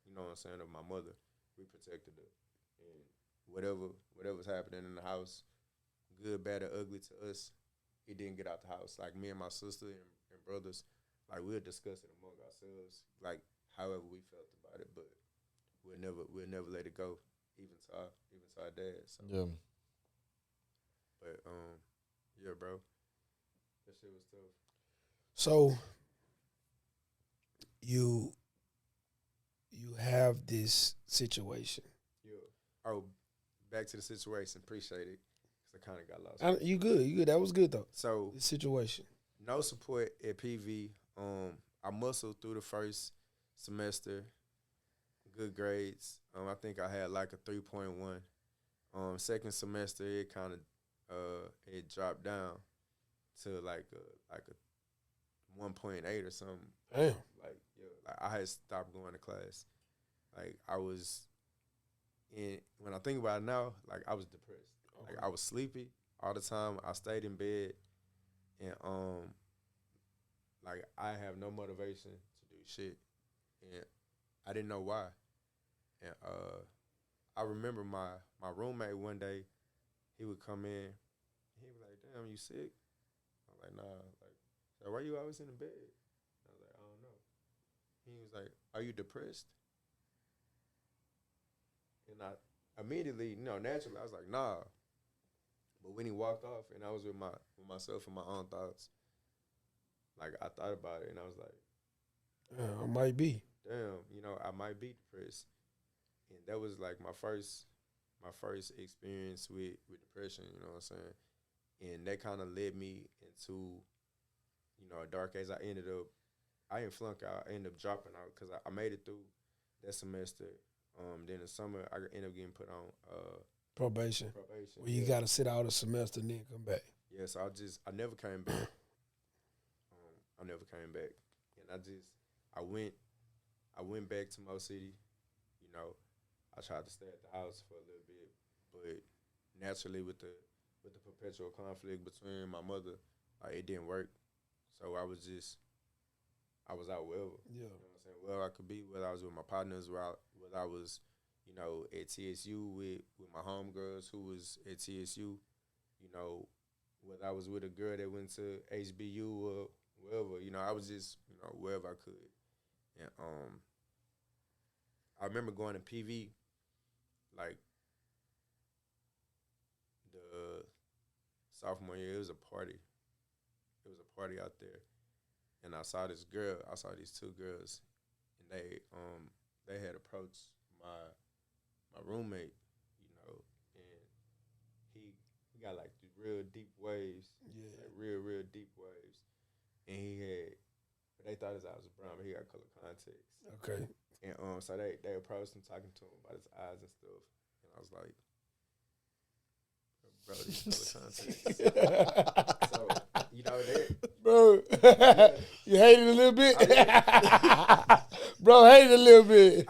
You know what I'm saying? Of my mother, we protected her, and whatever's happening in the house, good, bad, or ugly to us, it didn't get out the house. Like me and my sister and brothers, like we'll discuss it among ourselves, like however we felt about it, but we'll never let it go, even to our dad. So. Yeah. But yeah, bro. That shit was tough. So you have this situation. Yeah. Oh, back to the situation. Appreciate it. Cause I kind of got lost. You good. That was good though. So this situation. No support at PV. I muscled through the first semester. Good grades. I think I had like a 3.1. Second semester, it kind of it dropped down to like a 1.8 or something. Damn. Like I had stopped going to class. Like I was when I think about it now, like I was depressed. Okay. Like I was sleepy all the time. I stayed in bed, and like I have no motivation to do shit, and I didn't know why. And I remember my roommate one day, he would come in, he'd be like, "Damn, you sick?" I was like, "Nah." Like, so why you always in the bed? I was like, "I don't know." He was like, "Are you depressed?" And I immediately, naturally, I was like, "Nah." But when he walked off, and I was with myself and my own thoughts, like I thought about it, and I was like, I might be. Damn, I might be depressed. And that was like my first my first experience with depression. You know what I'm saying? And that kind of led me into, a dark age. I didn't flunk out. I ended up dropping out because I made it through that semester. Then in the summer, I ended up getting put on Probation. probation. Where you got to sit out a semester and then come back. Yeah, so I never came back. I never came back, and I went back to Mo City. You know, I tried to stay at the house for a little bit, but naturally with the perpetual conflict between my mother, it didn't work. So I was out wherever. Yeah. You know what I'm saying? Wherever I could be, whether I was with my partners, whether I was, at TSU with my homegirls who was at TSU, whether I was with a girl that went to HBU or wherever, I was just, wherever I could. And I remember going to PV, like the sophomore year. It was a party. It was a party out there, and I saw this girl. I saw these two girls, and they had approached my roommate, and he got like these real deep waves, like real deep waves, and but they thought his eyes was brown, but he got color contacts. Okay. And so they approached him, talking to him about his eyes and stuff, and I was like, bro, these color contacts. So that. Bro, Yeah. you hated a little bit? I Bro, hated a little bit.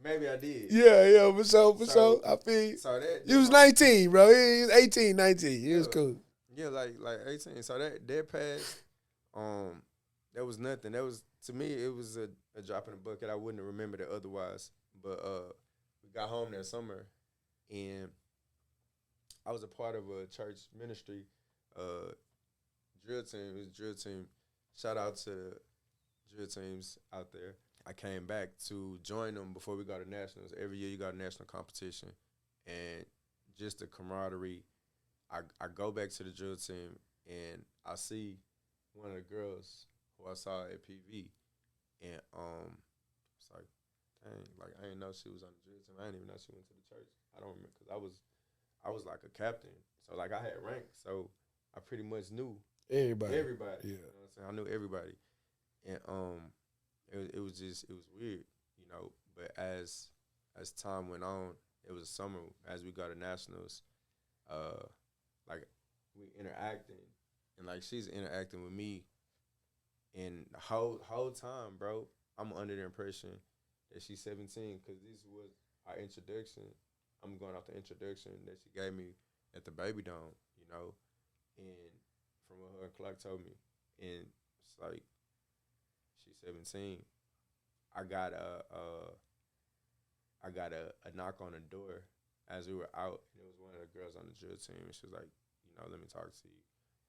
Maybe I did. Yeah, for sure. I feel you. So that You was 19, bro. He was 18, 19. It was cool. Yeah, like 18. So that passed. That was nothing. That was, to me, it was a drop in the bucket. I wouldn't have remembered it otherwise. But we got home that summer, and I was a part of a church ministry drill team. It was a drill team. Shout out to drill teams out there. I came back to join them before we got to nationals. Every year you got a national competition, and just the camaraderie. I go back to the drill team, and I see one of the girls who I saw at PV, and it's like, dang, like I didn't know she was on the drill team. I didn't even know she went to the church. I don't remember, because I was like a captain, so like I had rank, so I pretty much knew Everybody. Yeah. Yeah. You know what I'm saying? I knew everybody, and it was weird, But as time went on, it was summer. As we got to nationals, like we interacting, and like she's interacting with me, and the whole time, bro, I'm under the impression that she's 17, because this was our introduction. I'm going off the introduction that she gave me at the Baby Dome, and from what her and Clark told me, and it's like she's 17. I got a knock on the door as we were out, and it was one of the girls on the drill team, and she was like, let me talk to you.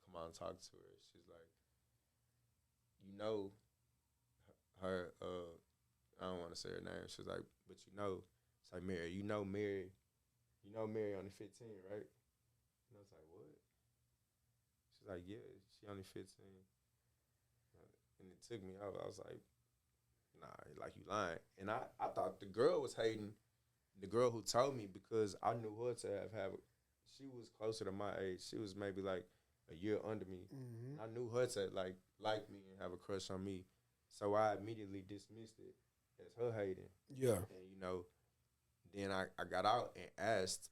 Come on, talk to her. She's like, her. I don't want to say her name. She's like, but it's like Mary. Mary. Mary on the 15, right? And I was like, what? She's like, yeah, she only 15. And it took me out. I was like, nah, like you lying. And I thought the girl was hating the girl who told me, because I knew her to she was closer to my age. She was maybe like a year under me. Mm-hmm. I knew her to like me and have a crush on me. So I immediately dismissed it as her hating. Yeah. And then I got out and asked.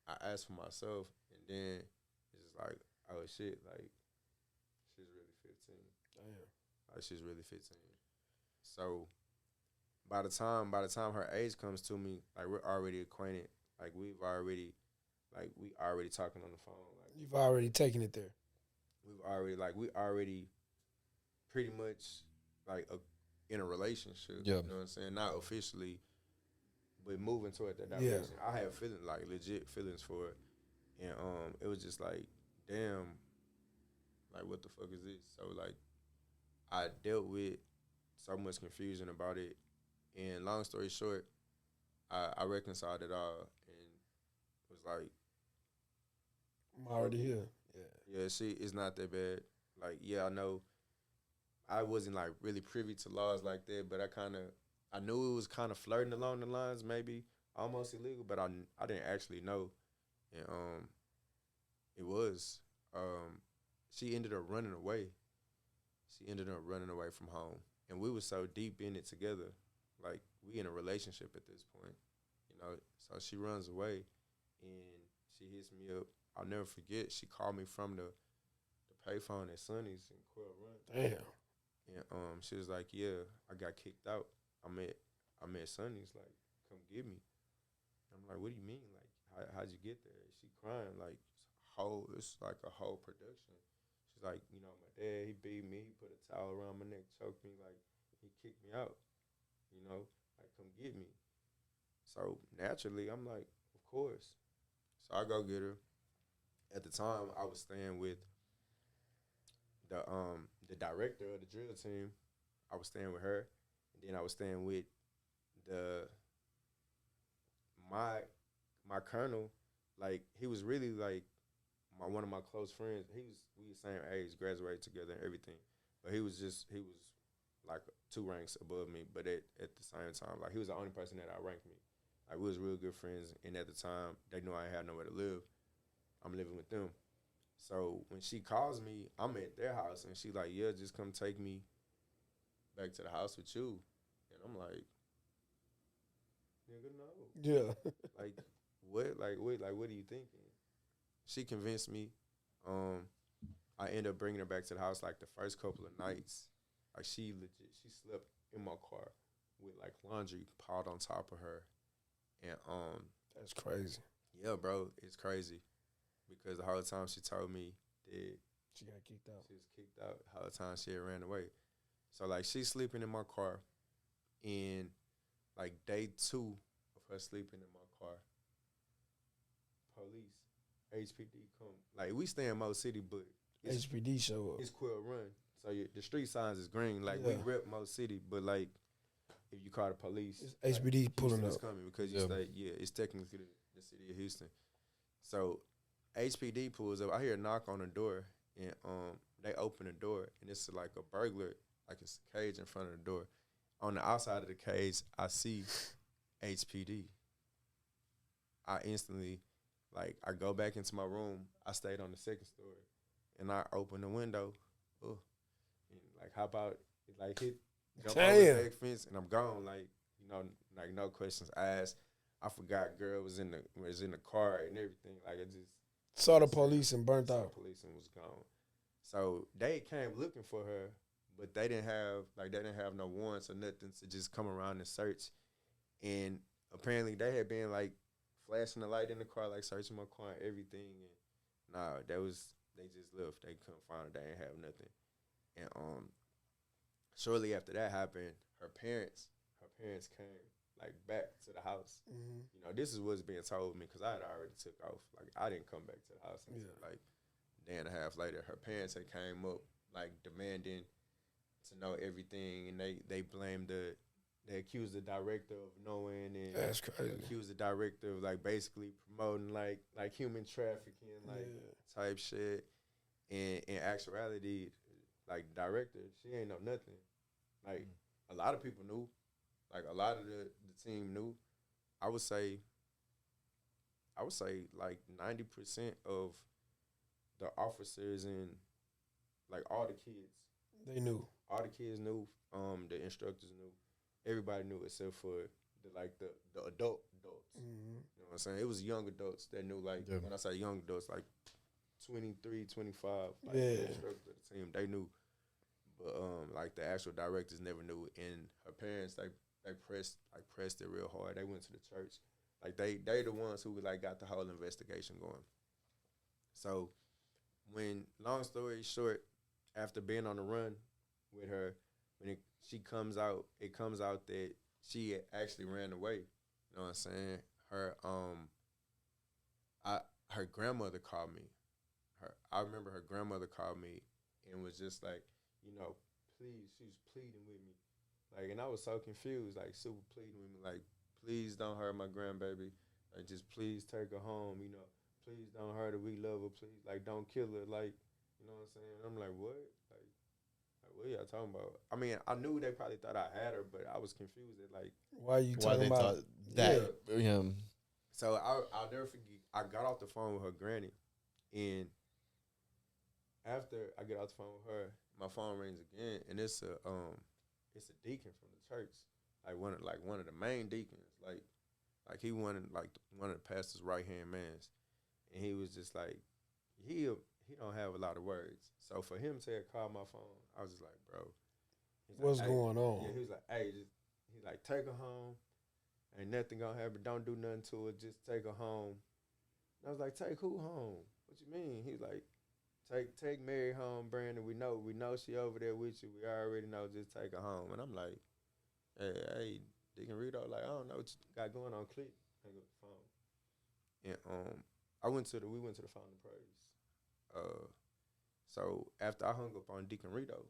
I asked for myself, and then it's just like, oh shit, like she's really 15. Damn. Like she's really 15. So by the time her age comes to me, like we're already acquainted. Like we already talking on the phone. Like You've already taken it there. we already pretty much like in a relationship. Yeah. You know what I'm saying? Not officially, but moving toward that direction. Yeah. I have feelings, like legit feelings for it. And it was just like, damn, like what the fuck is this? So like I dealt with so much confusion about it. And long story short, I reconciled it all and was like, I'm already here. Yeah. yeah, she is not that bad. Like, yeah, I know I wasn't like really privy to laws like that, but I knew it was kind of flirting along the lines maybe almost illegal, but I didn't actually know, and it was she ended up running away. She ended up running away from home, and we were so deep in it together, like we in a relationship at this point, you know. So she runs away, and she hits me up. I'll never forget. She called me from the payphone at Sonny's in Quail Run, Damn. and she was like, "Yeah, I got kicked out. I'm at Sonny's. Like, come get me." I'm like, "What do you mean? Like, how'd you get there?" She crying like it's like a whole production. She's like, my dad, he beat me, he put a towel around my neck, choked me, like he kicked me out, like come get me. So naturally, I'm like, of course. So I go get her. At the time, I was staying with the director of the drill team. I was staying with her, and then I was staying with the my my colonel. Like he was really like one of my close friends. We the same age, graduated together and everything. But he was like two ranks above me. But at the same time, like he was the only person that outranked me. Like we was real good friends, and at the time they knew I had nowhere to live. I'm living with them. So when she calls me, I'm at their house, and she like, "Yeah, just come take me back to the house with you." And I'm like, "Nigga, no." Yeah. Like what? Like what? Like what are you thinking? She convinced me. Um, I ended up bringing her back to the house like the first couple of nights. Like she slept in my car with like laundry piled on top of her, and That's crazy. yeah, bro, it's crazy because the whole time she told me that She got kicked out. she was kicked out. The whole time she had ran away. So like she's sleeping in my car, and like day 2 of her sleeping in my car, police, HPD come. Like we stay in Mo City, but HPD show up. it's Quill Run. So the street signs is green. Like Yeah. we rep Mo City, but like if you call the police, It's HPD like, pulling Houston is up. coming because you Yeah. stay. Yeah, it's technically the city of Houston. So HPD pulls up. I hear a knock on the door, and they open the door, and it's like a burglar, like it's a cage in front of the door. On the outside of the cage, I see HPD. I instantly, like, I go back into my room. I stayed on the second story, and I open the window, and like hop out, like jump over the Damn. back fence, and I'm gone. Like no questions asked. I forgot girl was in the car and everything. Like it just Saw the police and burnt saw out. police and was gone. So they came looking for her, but they didn't have no warrants or nothing to just come around and search. And apparently they had been like flashing the light in the car, like searching my car and everything. And they just left. They couldn't find her. They didn't have nothing. And shortly after that happened, her parents came like back to the house. Mm-hmm. This is what's being told me because I had already took off. Like I didn't come back to the house until like a day and a half later. Her parents had came up like demanding to know everything, and they blamed they accused the director of knowing, and That's crazy. accused the director of like basically promoting like human trafficking, like type shit. And in actuality, like director, she ain't know nothing. Like a lot of people knew. Like a lot of the team knew. I would say like 90% of the officers and like all the kids. They knew. All the kids knew. The instructors knew. Everybody knew except for the adults. Mm-hmm. You know what I'm saying? It was young adults that knew. Like when I say young adults, like 23, 25. Like the instructor of the team, they knew. But like the actual directors never knew. And her parents, they pressed it real hard. They went to the church. Like they the ones who like got the whole investigation going. So long story short, after being on the run with her, she comes out, it comes out that she actually ran away. You know what I'm saying? Her grandmother called me. I remember her grandmother called me and was just like, please, she was pleading with me. Like, and I was so confused, like super pleading with me, like, please don't hurt my grandbaby. Like, just please take her home, Please don't hurt her. We love her. Please, like, don't kill her. Like, you know what I'm saying? I'm like, what? Like, what y'all talking about? I mean, I knew they probably thought I had her, but I was confused at like Why you Why talking they about thought that? Yeah. So I'll never forget. I got off the phone with her granny, and after I get off the phone with her, my phone rings again, and it's a deacon from the church, like one of the main deacons, like he wanted like one of the pastor's right hand mans, and he was just like he don't have a lot of words, so for him to call my phone, I was just like, bro, he's what's like, hey. going on? Yeah, he was like, hey, he's like, take her home. Ain't nothing gonna happen. Don't do nothing to it. Just take her home. And I was like, take who home? What you mean? He's like, take Mary home, Brandon. We know she over there with you. We already know. Just take her home. And I'm like, hey, Deacon Rito, like I don't know what you got going on. Click, hang up the phone. And we went to the Fountain of Praise. So after I hung up on Deacon Rito,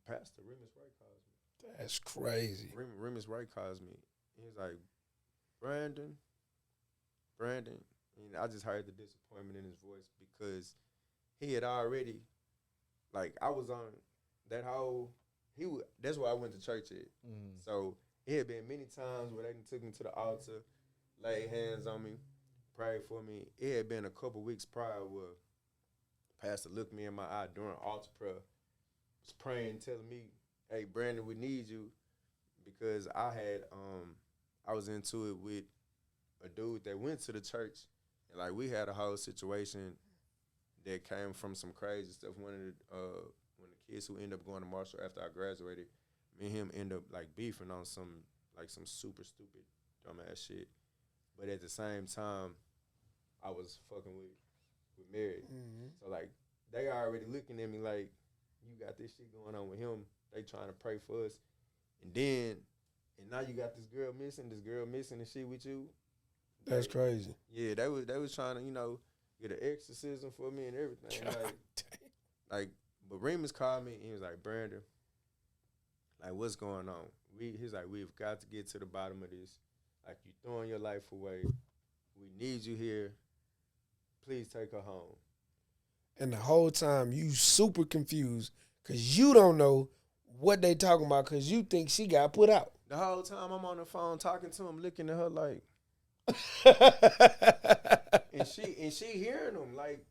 Pastor Remus Wright calls me. That's crazy. Remus Wright calls me. He's like, Brandon, and I just heard the disappointment in his voice because he had already, like, I was on that whole, that's where I went to church at. So it had been many times where they took me to the altar, laid hands on me, prayed for me. It had been a couple weeks prior where Pastor looked me in my eye during altar prayer, was praying, telling me, hey, Brandon, we need you, because I was into it with a dude that went to the church, and like we had a whole situation that came from some crazy stuff. One of the kids who ended up going to Marshall after I graduated, me and him end up like beefing on some super stupid dumbass shit. But at the same time, I was fucking with Mary. So like they already looking at me like, you got this shit going on with him. They trying to pray for us, and now you got this girl missing and shit with you. That's crazy. Yeah, they was trying to, get an exorcism for me and everything. But Remus called me and he was like, Brandon, like, what's going on? He's like, we've got to get to the bottom of this. Like, you throwing your life away. We need you here. Please take her home. And the whole time you super confused because you don't know what they talking about because you think she got put out. The whole time I'm on the phone talking to him, looking at her like, and she hearing him. Like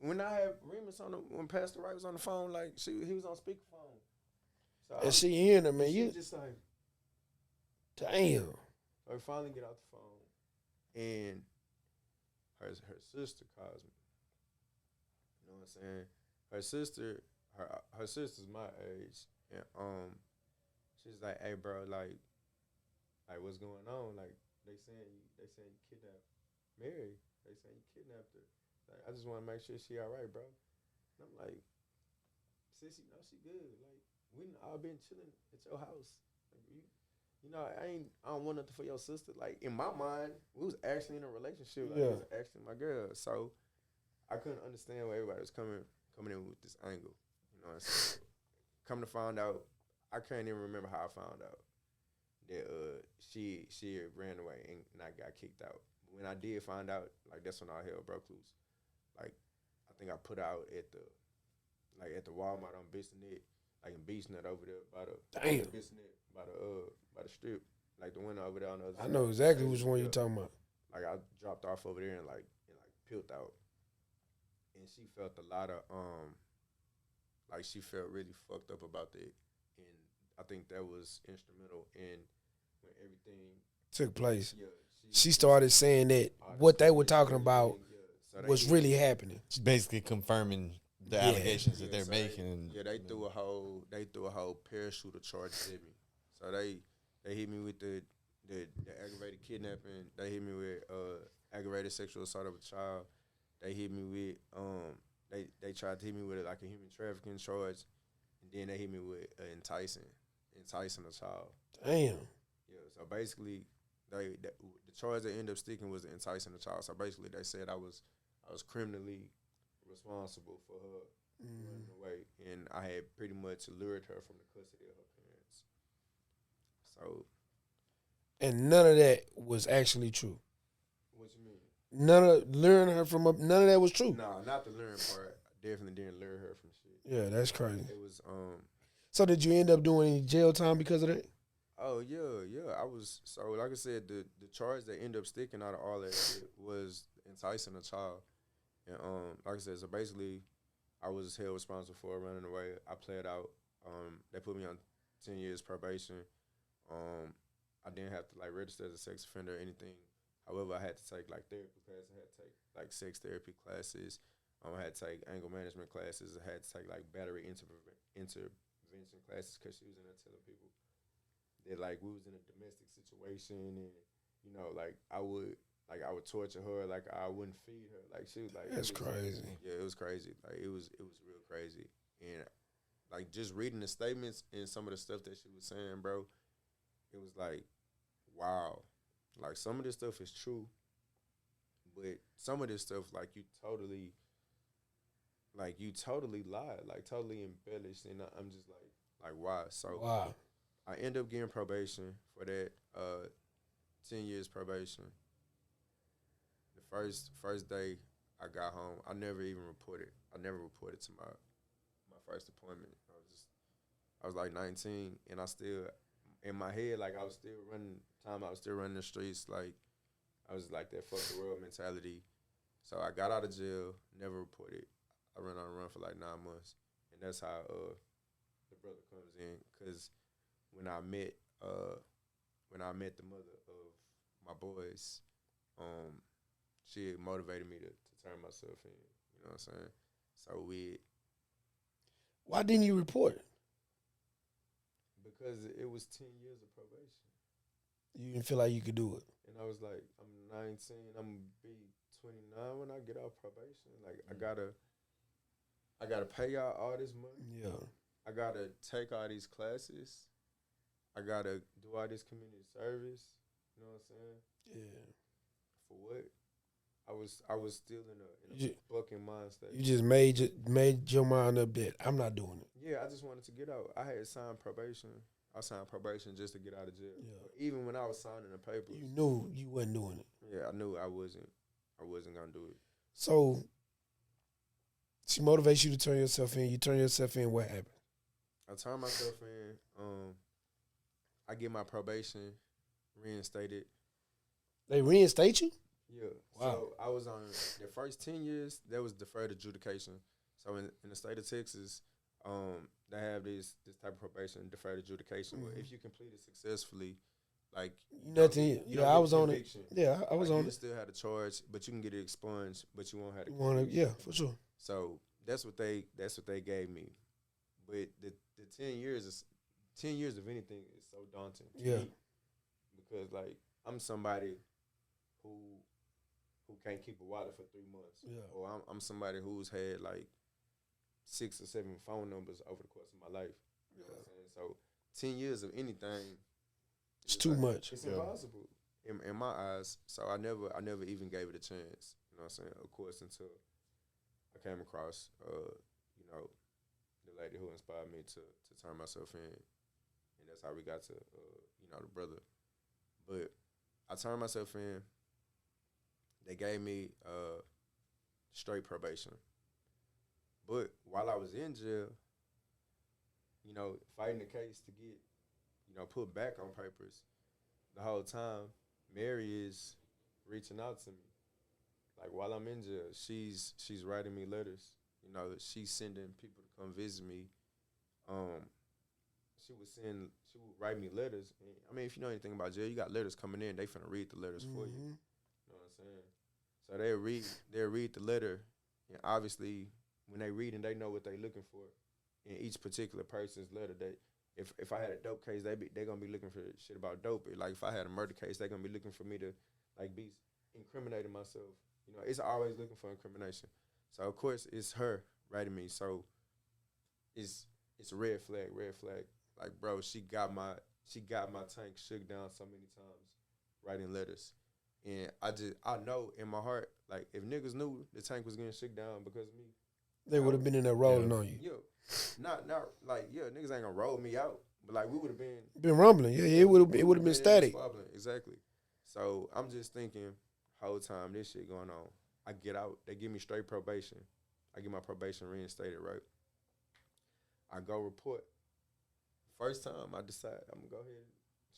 when I had Remus when Pastor Wright was on the phone, like he was on speakerphone. So and she hearing him, man. You just like, damn. So we finally get off the phone, and her sister calls me. You know what I'm saying? Her sister's my age, and she's like, hey bro, like what's going on? Like they saying you kidnapped Mary. They saying you kidnapped her. Like I just want to make sure she all right, bro. And I'm like, sis, you know she good. Like we all been chilling at your house. Like I don't want nothing for your sister. Like in my mind, we was actually in a relationship. Like, I was actually my girl. So I couldn't understand where everybody was coming in with this angle. You know what I'm saying? Come to find out, I can't even remember how I found out that she ran away and I got kicked out. When I did find out, like that's when all hell broke loose. Like I think I put out at the Walmart on Bissonnette, like in Beachnet over there by the Bissonnette by the strip, like the window over there on the other side. I know exactly which one you talking about. Like I dropped off over there and peeled out, and she felt a lot of like she felt really fucked up about that, and I think that was instrumental in when everything took place. Yeah, she started saying that what they were talking about was really happening. She's basically confirming the allegations that they're making. They threw a whole parachute of charges at me. So they hit me with the aggravated kidnapping. They hit me with aggravated sexual assault of a child. They hit me with they tried to hit me with like a human trafficking charge, and then they hit me with enticing a child. Damn. Yeah. So basically, the charge that ended up sticking was enticing a child. So basically, they said I was criminally responsible for her running away, and I had pretty much lured her from the custody of her parents. So. And none of that was actually true. What you mean? None of that was true. No, not the luring part. I definitely didn't lure her from shit. Yeah, that's crazy. It was So did you end up doing any jail time because of that? Oh yeah. I was so like I said, the charge that ended up sticking out of all that shit was enticing a child, and like I said, so basically, I was held responsible for running away. I pled out. They put me on 10 years probation. Um, I didn't have to like register as a sex offender or anything. However, I had to take like therapy classes. I had to take like sex therapy classes. I had to take anger management classes. I had to take like battery intervention classes because she was in there telling people that like we was in a domestic situation and I would torture her, like I wouldn't feed her. Like she was like That's crazy. Yeah, it was crazy. Like it was real crazy. And like just reading the statements and some of the stuff that she was saying, bro, it was like, wow. Like some of this stuff is true, but some of this stuff you totally lied, like totally embellished, and I'm just like why? So Wow. I end up getting probation for that, 10 years probation. The first day I got home, I never even reported. I never reported to my first appointment. I was like 19, and I still in my head like I was still running time. I was still running the streets. Like I was like that fuck the world mentality. So I got out of jail, never reported. I ran on a run for like 9 months, and that's how the brother comes in. Cause when I met uh when I met the mother of my boys, um, she motivated me to turn myself in. You know what I'm saying? So Why didn't you report it? because it was 10 years of probation, You didn't feel like you could do it. and I was like, I'm 19, I'm gonna be 29 when I get off probation. Like I gotta pay y'all all this money. Yeah. I gotta take all these classes. I gotta do all this community service. You know what I'm saying? Yeah. For what? I was still in You a bucking mind state. You just made your mind up that I'm not doing it. Yeah, I just wanted to get out. I had signed probation. I signed probation just to get out of jail. Yeah. But even when I was signing the papers, You knew you wasn't doing it. yeah, I knew I wasn't gonna do it. So she motivates you to turn yourself in. You turn yourself in. What happened? I turned myself in. I get my probation reinstated. They reinstate you? Yeah. Wow. So I was on the first 10 years. That was deferred adjudication. So in the state of Texas, they have this type of probation, deferred adjudication. Where if you complete it successfully, like Nothing. you Yeah, don't I get was on it. conviction. Yeah, I was Like, on you it. still had a charge, but you can get it expunged, but you won't have the You wanna, conviction. yeah, for sure. So that's what they gave me. But the 10 years of anything is so daunting to Yeah. me, because like I'm somebody who can't keep a wallet for 3 months. Yeah. Or I'm somebody who's had like 6 or 7 phone numbers over the course of my life. You know what I'm saying? So 10 years of anything, It's too much. It's Yeah. impossible in my eyes. So I never even gave it a chance. You know what I'm saying? Of course, until I came across the lady who inspired me to turn myself in, and that's how we got to the brother. But I turned myself in. They gave me straight probation. But while I was in jail, fighting the case to get, put back on papers, the whole time, Mary is reaching out to me. Like while I'm in jail, she's writing me letters. She's sending people to come visit me. She would write me letters. And, I mean, if you know anything about jail, you got letters coming in. They finna read the letters for you. You know what I'm saying? So they'll read the letter, and obviously when they read and they know what they looking for in each particular person's letter. That if I had a dope case, they gonna be looking for shit about dope. Like if I had a murder case, they gonna be looking for me to like be incriminating myself. It's always looking for incrimination. So of course it's her writing me. So it's a red flag. Like bro, she got my tank shook down so many times writing letters. And I know in my heart, like, if niggas knew the tank was getting shook down because of me, They would have been in there rolling on you. Niggas ain't gonna roll me out, but like we would have Been rumbling. Yeah, it would have been static. squabbling. Exactly. So I'm just thinking, whole time this shit going on, I get out, they give me straight probation. I get my probation reinstated, right? I go report. first time I decided I'm gonna go ahead and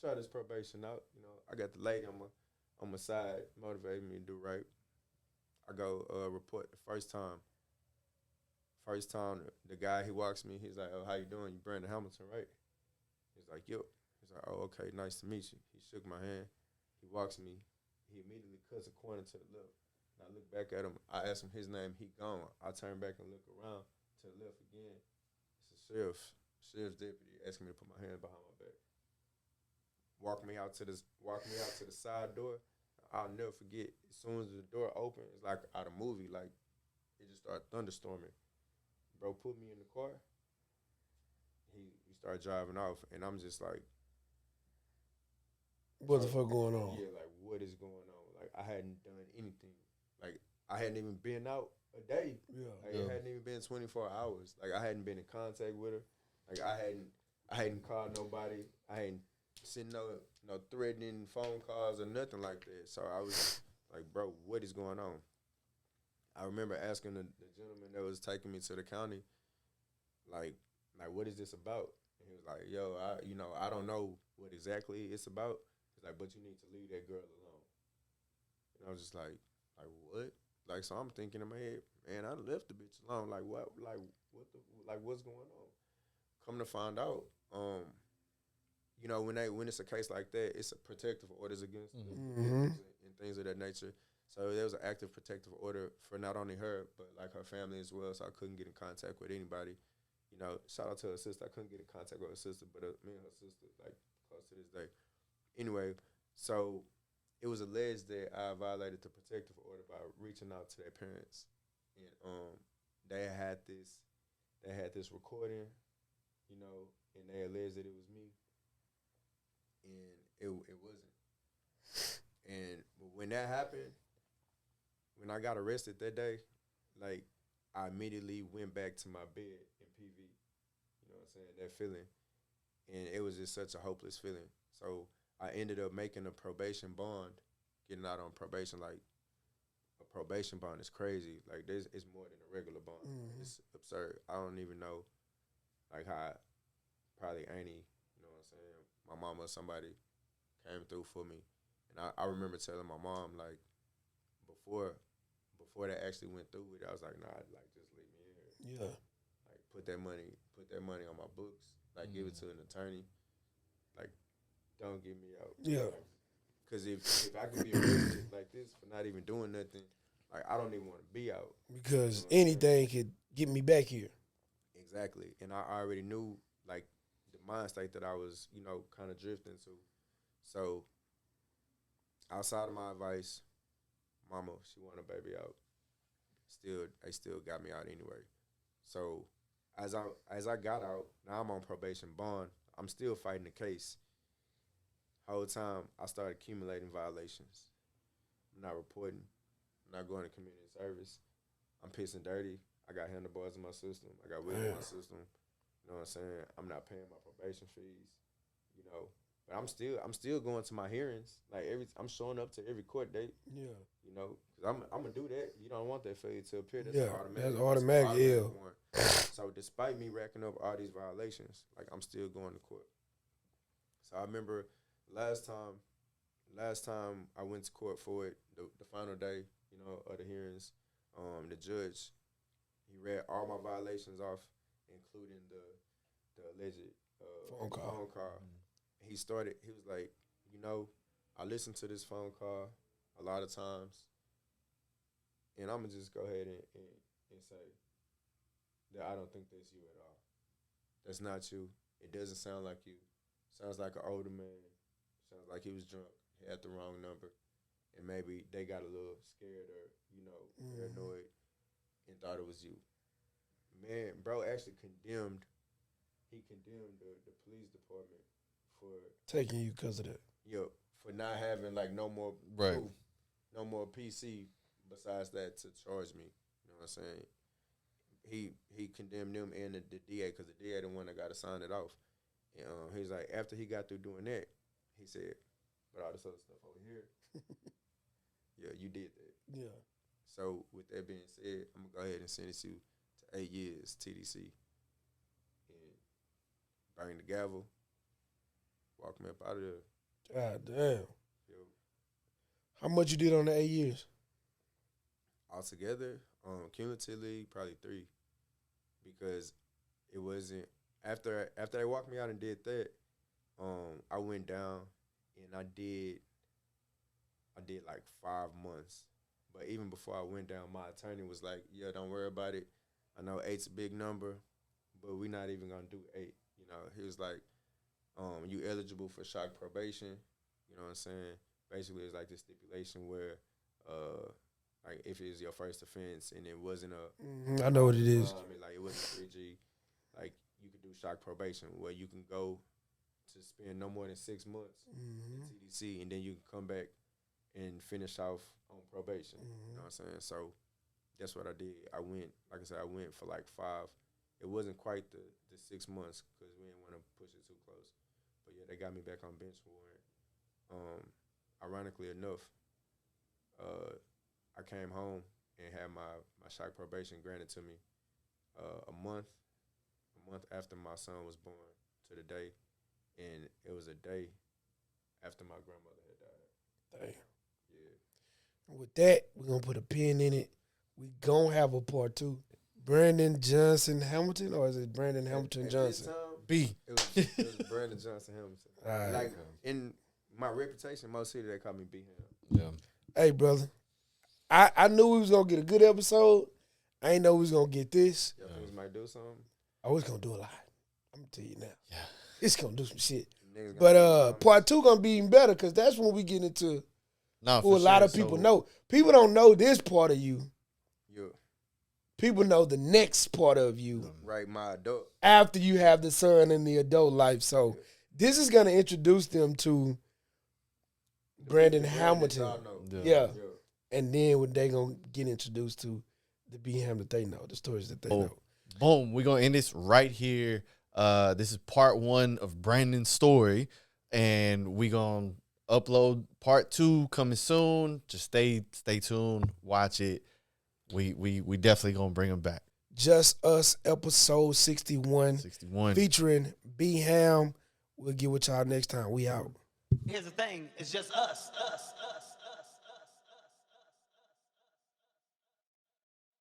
try this probation out. You know, I got the lady on my side motivating me to do right. I go report the first time. First time the guy he walks me, he's like, "Oh, how you doing? You Brandon Hamilton, right?" He's like, "Yep." He's like, "Oh, okay, nice to meet you." He shook my hand. He walks me. He immediately cuts a corner to the left. And I look back at him. I ask him his name. He gone. I turn back and look around to the left again. It's a sheriff's deputy asking me to put my hand behind my back. Walk me out to the side door. I'll never forget. As soon as the door opened, it's like out of movie. Like it just started thunderstorming. Bro put me in the car. He started driving off, and I'm just like, What the fuck going on? yeah, like what is going on? Like I hadn't done anything. Like I hadn't even been out a day. Yeah. Like it hadn't even been 24 hours. Like I hadn't been in contact with her. Like I hadn't called nobody. I hadn't sent no threatening phone calls or nothing like that. So I was like, bro, what is going on? I remember asking the gentleman that was taking me to the county, like what is this about? And he was like, yo, I don't know what exactly it's about. He's like, but you need to leave that girl alone. And I was just like what? Like, so I'm thinking in my head, man, I left the bitch alone. Like what? What's going on? Come to find out, when it's a case like that, it's a protective orders against the victims and things of that nature. So there was an active protective order for not only her, but like her family as well. So I couldn't get in contact with anybody. You know, shout out to her sister. I couldn't get in contact with her sister, but me and her sister, like, close to this day. Anyway, so it was alleged that I violated the protective order by reaching out to their parents. And they had this recording, and they alleged that it was me. And it wasn't. And when that happened, when I got arrested that day, like, I immediately went back to my bed in PV. You know what I'm saying? That feeling. And it was just such a hopeless feeling. So I ended up making a probation bond, getting out on probation. Like, a probation bond is crazy. Like, it's more than a regular bond. It's absurd. I don't even know, like, how probably Annie, you know what I'm saying, my mama or somebody came through for me. And I remember telling my mom, like, before that actually went through with it, I was like, nah, like, just leave me in here. Yeah. Like, put that money on my books. Like, give it to an attorney. Like, don't get me out. Yeah. Because if I could be arrested like this for not even doing nothing, like, I don't even want to be out. Because anything could get me back here. Exactly. And I already knew, like, the mind state that I was, kind of drifting to. So, outside of my advice, mama, she wanted a baby out. They still got me out anyway. So, as I got out, now I'm on probation bond. I'm still fighting the case. Whole time I started accumulating violations. I'm not reporting. I'm not going to community service. I'm pissing dirty. I got handlebars in my system. I got wheels in my system. You know what I'm saying? I'm not paying my probation fees. But I'm still going to my hearings. Like, I'm showing up to every court date. Yeah. Because I'm gonna do that. You don't want that failure to appear. That's automatic. That's automatic. Yeah. One. So despite me racking up all these violations, like, I'm still going to court. So I remember last time I went to court for it, the final day, of the hearings, the judge, he read all my violations off, including the alleged phone call. He was like, I listened to this phone call a lot of times, and I'm going to just go ahead and say that I don't think that's you at all. That's not you. It doesn't sound like you. Sounds like an older man. Sounds like he was drunk. He had the wrong number. And maybe they got a little scared or, paranoid and thought it was you. Man, bro actually condemned the police department for taking you because of that. For not having, like, no more Right. proof, no more PC besides that to charge me. You know what I'm saying? He condemned them and the DA, because the DA the one that got to sign it off. And he was like, after he got through doing that, he said, but all this other stuff over here, yeah, you did that. Yeah. So with that being said, I'm going to go ahead and sentence you to 8 years TDC. And bang the gavel, walk me up out of there. God damn. Yo. How much you did on the 8 years? Altogether, cumulatively, probably 3. Because it wasn't after they walked me out and did that, I went down and I did like 5 months. But even before I went down, my attorney was like, "Yeah, don't worry about it. I know 8's a big number, but we're not even gonna do 8." You know, he was like, "You eligible for shock probation." You know what I'm saying? Basically, it's like this stipulation where, like if it's your first offense and it wasn't a, I know what it is. like it wasn't 3G, like you could do shock probation where you can go to spend no more than 6 months in TDC, and then you can come back and finish off on probation. You know what I'm saying? So that's what I did. I went, like I said, I went for like 5. It wasn't quite the 6 months because we didn't want to push it too close. But yeah, they got me back on bench warrant. Ironically enough, I came home and had my shock probation granted to me a month after my son was born to the day, and it was a day after my grandmother had died. Damn. Yeah. With that, we're going to put a pin in it. We going to have a part 2. Brandon Johnson Hamilton, or is it Brandon Hamilton At Johnson? this time, B. it was Brandon Johnson Hamilton. All right. Like in my reputation, most cities they call me B Ham. Yeah. Hey, brother. I knew we was going to get a good episode. I ain't know we was going to get this. Y'all think we might do something? I was going to do a lot. I'm going to tell you now. Yeah. It's going to do some shit. Niggas gonna But do part 2 going to be even better because that's when we get into No, who for a lot sure. of people So, know. People don't know this part of you. Yeah, People know the next part of you right. My adult. after you have the son in the adult life. So this is going to introduce them to Brandon Hamilton. Y'all know. Yeah. Yeah. And then when they going to get introduced to the B Ham that they know, the stories that they know. Boom. We're going to end this right here. This is part 1 of Brandon's story, and we're going to upload part 2 coming soon. Just stay tuned. Watch it. We definitely going to bring him back. Just Us, episode 61, 61. featuring B Ham. We'll get with y'all next time. We out. Here's the thing, it's just us.